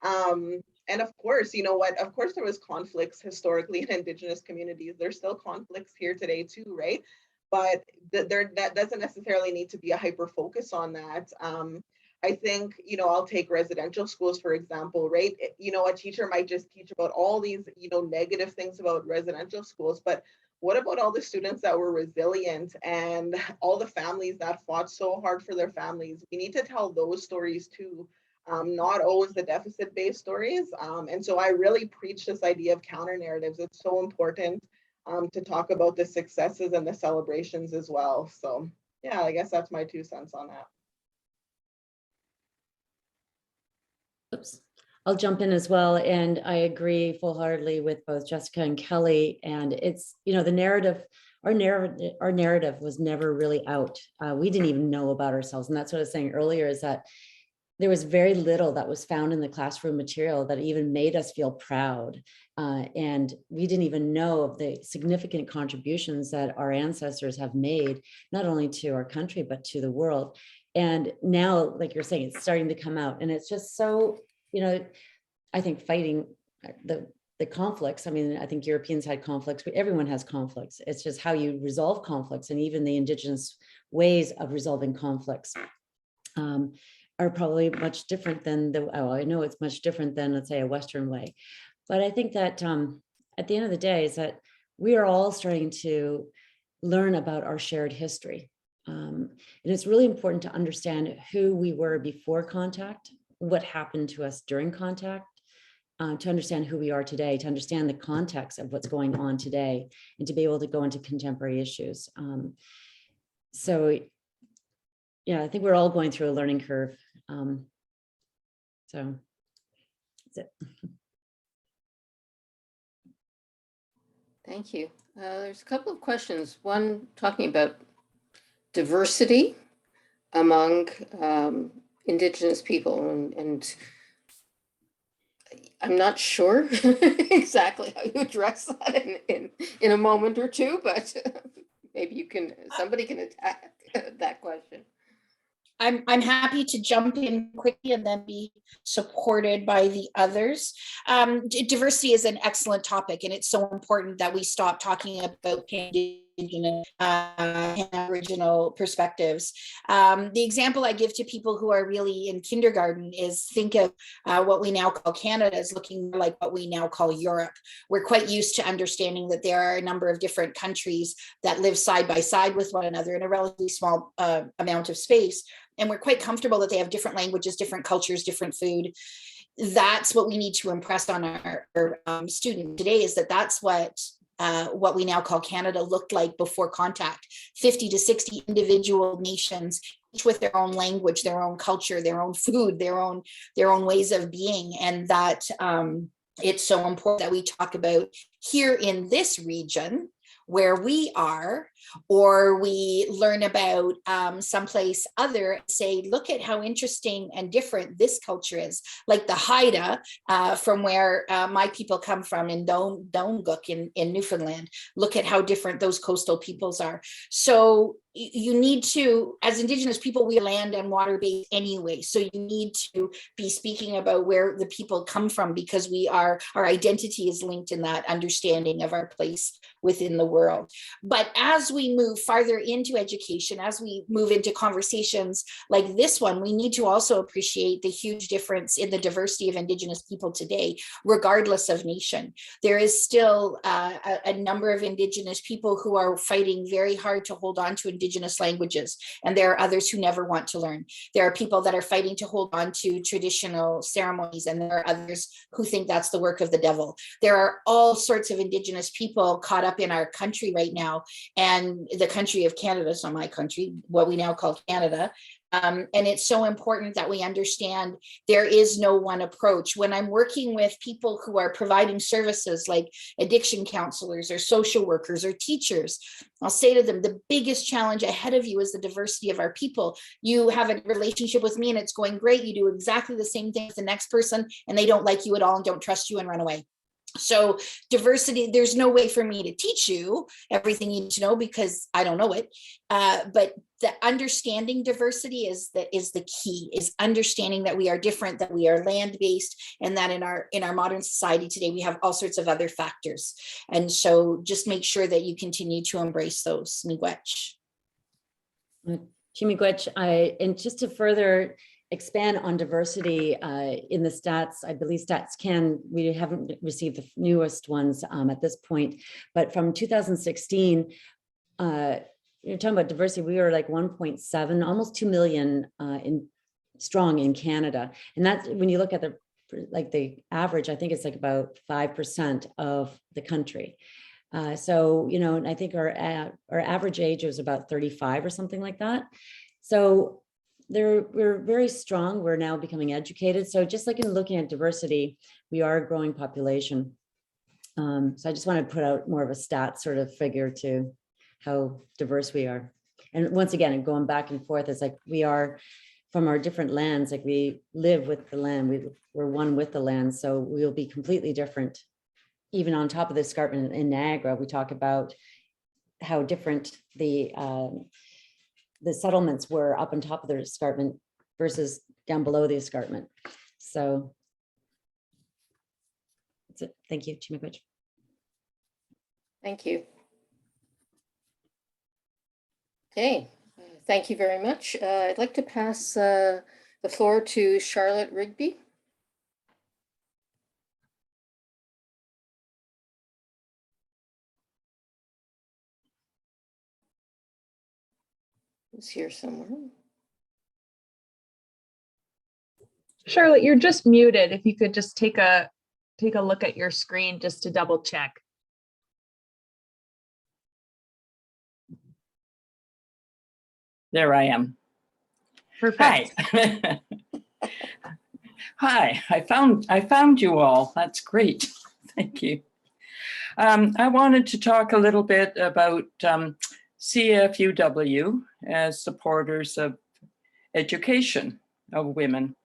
And of course, of course there was conflicts historically in Indigenous communities. There's still conflicts here today too, right? But that doesn't necessarily need to be a hyper focus on that. I think, I'll take residential schools, for example, right? A teacher might just teach about all these, negative things about residential schools, but what about all the students that were resilient and all the families that fought so hard for their families? We need to tell those stories too, not always the deficit-based stories. And so I really preach this idea of counter narratives. It's so important to talk about the successes and the celebrations as well. So yeah, I guess that's my 2 cents on that. Oops. I'll jump in as well. And I agree full-heartedly with both Jessica and Kelly. And it's, the narrative, our narrative was never really out. We didn't even know about ourselves. And that's what I was saying earlier, is that there was very little that was found in the classroom material that even made us feel proud. And we didn't even know of the significant contributions that our ancestors have made, not only to our country, but to the world. And now, like you're saying, it's starting to come out. And it's just so, you know, I think fighting the conflicts, I mean, I think Europeans had conflicts, but everyone has conflicts. It's just how you resolve conflicts, and even the Indigenous ways of resolving conflicts are probably much different than I know it's much different than, let's say, a Western way. But I think that at the end of the day is that we are all starting to learn about our shared history. And it's really important to understand who we were before contact, what happened to us during contact, to understand who we are today, to understand the context of what's going on today, and to be able to go into contemporary issues. So yeah, I think we're all going through a learning curve. So that's it. Thank you. There's a couple of questions. One talking about diversity among Indigenous people, and I'm not sure exactly how you address that in a moment or two, but maybe somebody can attack that question. I'm happy to jump in quickly and then be supported by the others. Diversity is an excellent topic, and it's so important that we stop talking about Indigenous and Aboriginal perspectives. The example I give to people who are really in kindergarten is think of what we now call Canada as looking like what we now call Europe. We're quite used to understanding that there are a number of different countries that live side by side with one another in a relatively small amount of space. And we're quite comfortable that they have different languages, different cultures, different food. That's what we need to impress on our students today, is that's what we now call Canada looked like before contact. 50 to 60 individual nations, each with their own language, their own culture, their own food, their own ways of being. And that it's so important that we talk about here in this region where we are, or we learn about someplace other and say, look at how interesting and different this culture is. Like the Haida from where my people come from in Dongook in Newfoundland. Look at how different those coastal peoples are. So you need to, as Indigenous people, we are land and water based anyway. So you need to be speaking about where the people come from, because our identity is linked in that understanding of our place within the world. But as we move farther into education, as we move into conversations like this one, we need to also appreciate the huge difference in the diversity of Indigenous people today, regardless of nation. There is still a number of Indigenous people who are fighting very hard to hold on to Indigenous languages, and there are others who never want to learn. There are people that are fighting to hold on to traditional ceremonies, and there are others who think that's the work of the devil. There are all sorts of Indigenous people caught up in our country right now, and the country of Canada, so my country, what we now call Canada. And it's so important that we understand there is no one approach. When I'm working with people who are providing services like addiction counselors or social workers or teachers, I'll say to them, the biggest challenge ahead of you is the diversity of our people. You have a relationship with me and it's going great. You do exactly the same thing with the next person and they don't like you at all and don't trust you and run away. So diversity, there's no way for me to teach you everything you need to know because I don't know it. But the understanding diversity is the key, is understanding that we are different, that we are land-based, and that in our modern society today, we have all sorts of other factors. And so just make sure that you continue to embrace those. Miigwech. Miigwech, and just to further expand on diversity in the stats, I believe Stats Can, we haven't received the newest ones at this point, but from 2016, you're talking about diversity, we were like 1.7, almost 2 million strong in Canada. And that's when you look at the average, I think it's like about 5% of the country. So, you know, and I think our average age was about 35 or something like that. So we're very strong. We're now becoming educated. So just like in looking at diversity, we are a growing population. So I just want to put out more of a stat sort of figure to how diverse we are. And once again, and going back and forth, it's like we are from our different lands, like we live with the land, we're one with the land, so we'll be completely different. Even on top of the escarpment in Niagara, we talk about how different the settlements were up on top of the escarpment versus down below the escarpment. So that's it. Thank you, Chimapich. Thank you. Okay, thank you very much. I'd like to pass the floor to Charlotte Rigby. Who's here somewhere? Charlotte, you're just muted. If you could just take a look at your screen just to double check. There I am. Perfect. Hi. Hi, I found you all. That's great. Thank you. I wanted to talk a little bit about CFUW as supporters of education of women.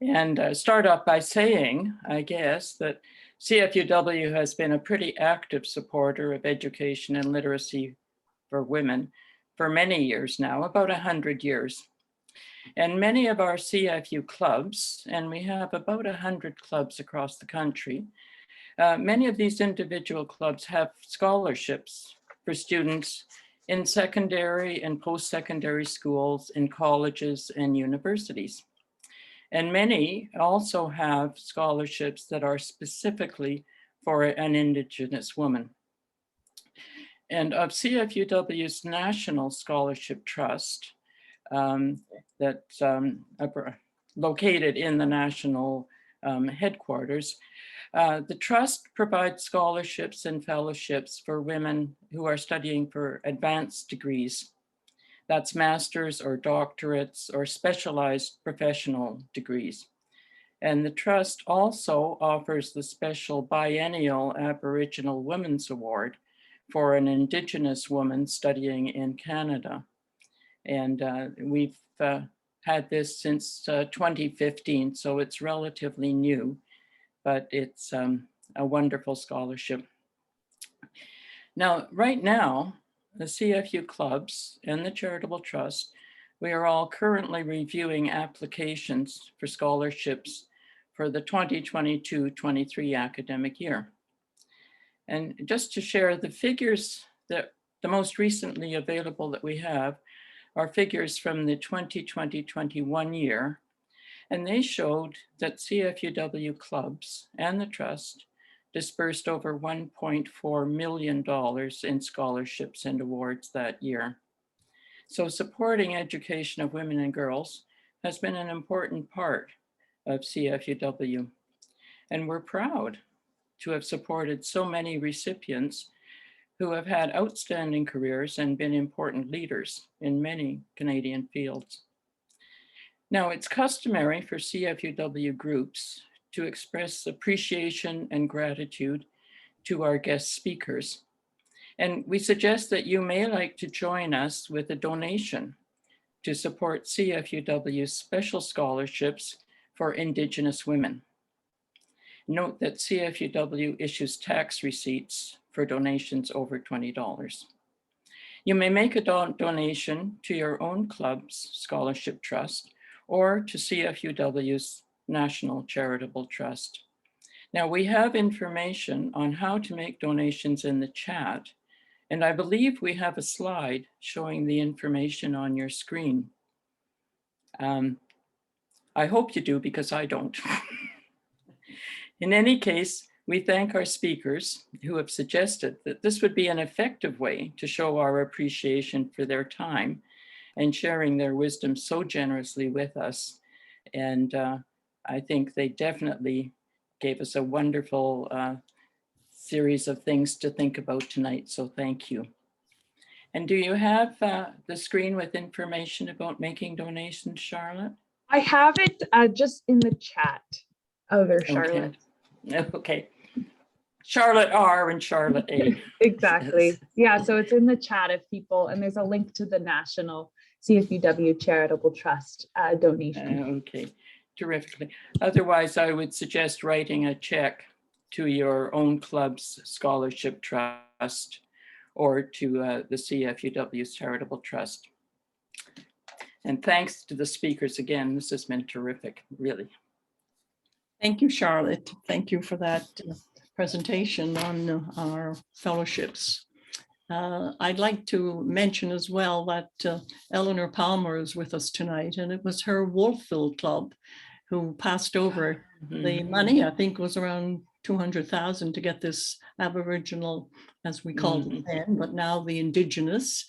And start off by saying, I guess, that CFUW has been a pretty active supporter of education and literacy for women for many years now, about 100 years. And many of our CFU clubs, and we have about 100 clubs across the country, many of these individual clubs have scholarships for students in secondary and post-secondary schools, in colleges and universities. And many also have scholarships that are specifically for an Indigenous woman. And of CFUW's National Scholarship Trust, that's located in the national headquarters, the trust provides scholarships and fellowships for women who are studying for advanced degrees. That's master's or doctorates or specialized professional degrees. And the trust also offers the special biennial Aboriginal Women's Award for an Indigenous woman studying in Canada. And we've had this since 2015, so it's relatively new, but it's a wonderful scholarship. Now, right now, the CFU clubs and the Charitable Trust, we are all currently reviewing applications for scholarships for the 2022-23 academic year. And just to share the figures, that the most recently available that we have are figures from the 2020-21 year. And they showed that CFUW clubs and the trust dispersed over $1.4 million in scholarships and awards that year. So supporting education of women and girls has been an important part of CFUW. And we're proud to have supported so many recipients who have had outstanding careers and been important leaders in many Canadian fields. Now, it's customary for CFUW groups to express appreciation and gratitude to our guest speakers. And we suggest that you may like to join us with a donation to support CFUW's special scholarships for Indigenous women. Note that CFUW issues tax receipts for donations over $20. You may make a donation to your own club's scholarship trust or to CFUW's National Charitable Trust. Now, we have information on how to make donations in the chat, and I believe we have a slide showing the information on your screen. I hope you do, because I don't. In any case, we thank our speakers who have suggested that this would be an effective way to show our appreciation for their time and sharing their wisdom so generously with us. And I think they definitely gave us a wonderful series of things to think about tonight, so thank you. And do you have the screen with information about making donations, Charlotte? I have it just in the chat. Oh, there's Charlotte. Okay. Charlotte R and Charlotte A. Exactly. Yeah, so it's in the chat if people, and there's a link to the national CFUW Charitable Trust donation. Okay, terrifically. Otherwise, I would suggest writing a check to your own club's scholarship trust or to the CFUW's Charitable Trust. And thanks to the speakers again. This has been terrific, really. Thank you, Charlotte. Thank you for that presentation on our fellowships. I'd like to mention as well that Eleanor Palmer is with us tonight, and it was her Wolfville Club who passed over the money. I think it was around 200,000 to get this Aboriginal, as we called it then, but now the Indigenous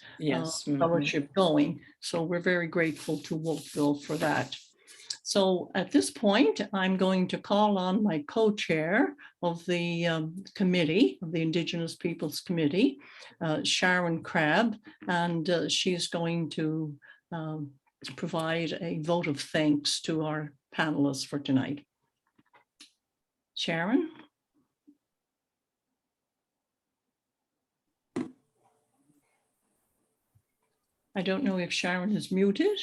fellowship going. So we're very grateful to Wolfville for that. So at this point, I'm going to call on my co-chair of the committee, of the Indigenous Peoples Committee, Sharon Crabb, and she's going to provide a vote of thanks to our panelists for tonight. Sharon? I don't know if Sharon is muted.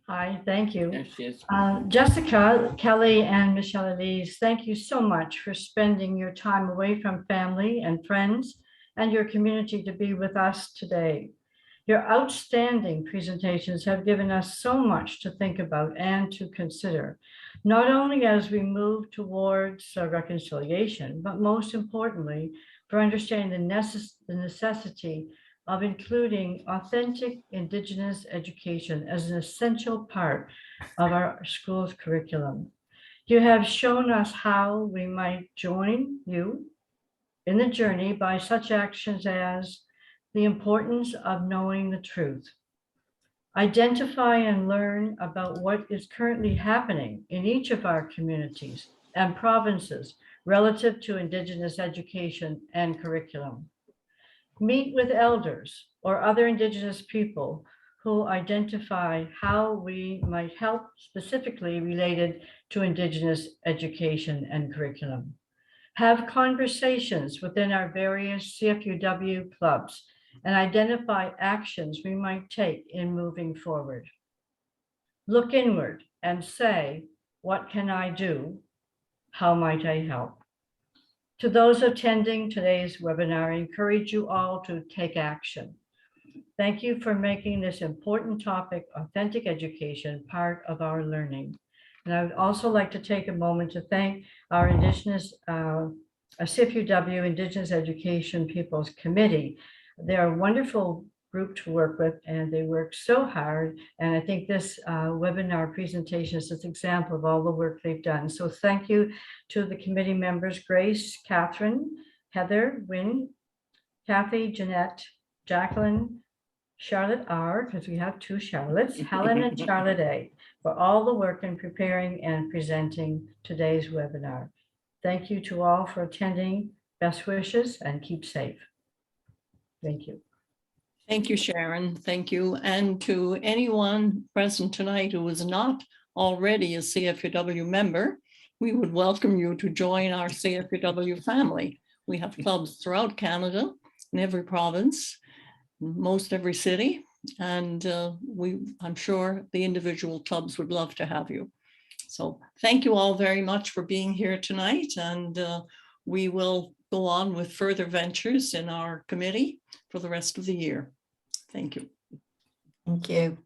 Hi, thank you. There she is. Jessica, Kelly, and Michele-Elise, thank you so much for spending your time away from family and friends and your community to be with us today. Your outstanding presentations have given us so much to think about and to consider, not only as we move towards reconciliation, but most importantly, for understanding the necessity of including authentic Indigenous education as an essential part of our school's curriculum. You have shown us how we might join you in the journey by such actions as the importance of knowing the truth, identify and learn about what is currently happening in each of our communities and provinces relative to Indigenous education and curriculum. Meet with elders or other Indigenous people who identify how we might help specifically related to Indigenous education and curriculum. Have conversations within our various CFUW clubs and identify actions we might take in moving forward. Look inward and say, what can I do? How might I help? To those attending today's webinar, I encourage you all to take action. Thank you for making this important topic, authentic education, part of our learning. And I would also like to take a moment to thank our Indigenous, CFUW Indigenous Education Peoples Committee. They're a wonderful group to work with, and they work so hard. And I think this webinar presentation is an example of all the work they've done. So thank you to the committee members, Grace, Catherine, Heather, Wynne, Kathy, Jeanette, Jacqueline, Charlotte R., because we have two Charlottes, Helen and Charlotte A., for all the work in preparing and presenting today's webinar. Thank you to all for attending. Best wishes and keep safe. Thank you. Thank you, Sharon. Thank you. And to anyone present tonight who is not already a CFUW member, we would welcome you to join our CFUW family. We have clubs throughout Canada, in every province, most every city, and I'm sure the individual clubs would love to have you. So thank you all very much for being here tonight, and we will go on with further ventures in our committee for the rest of the year. Thank you. Thank you.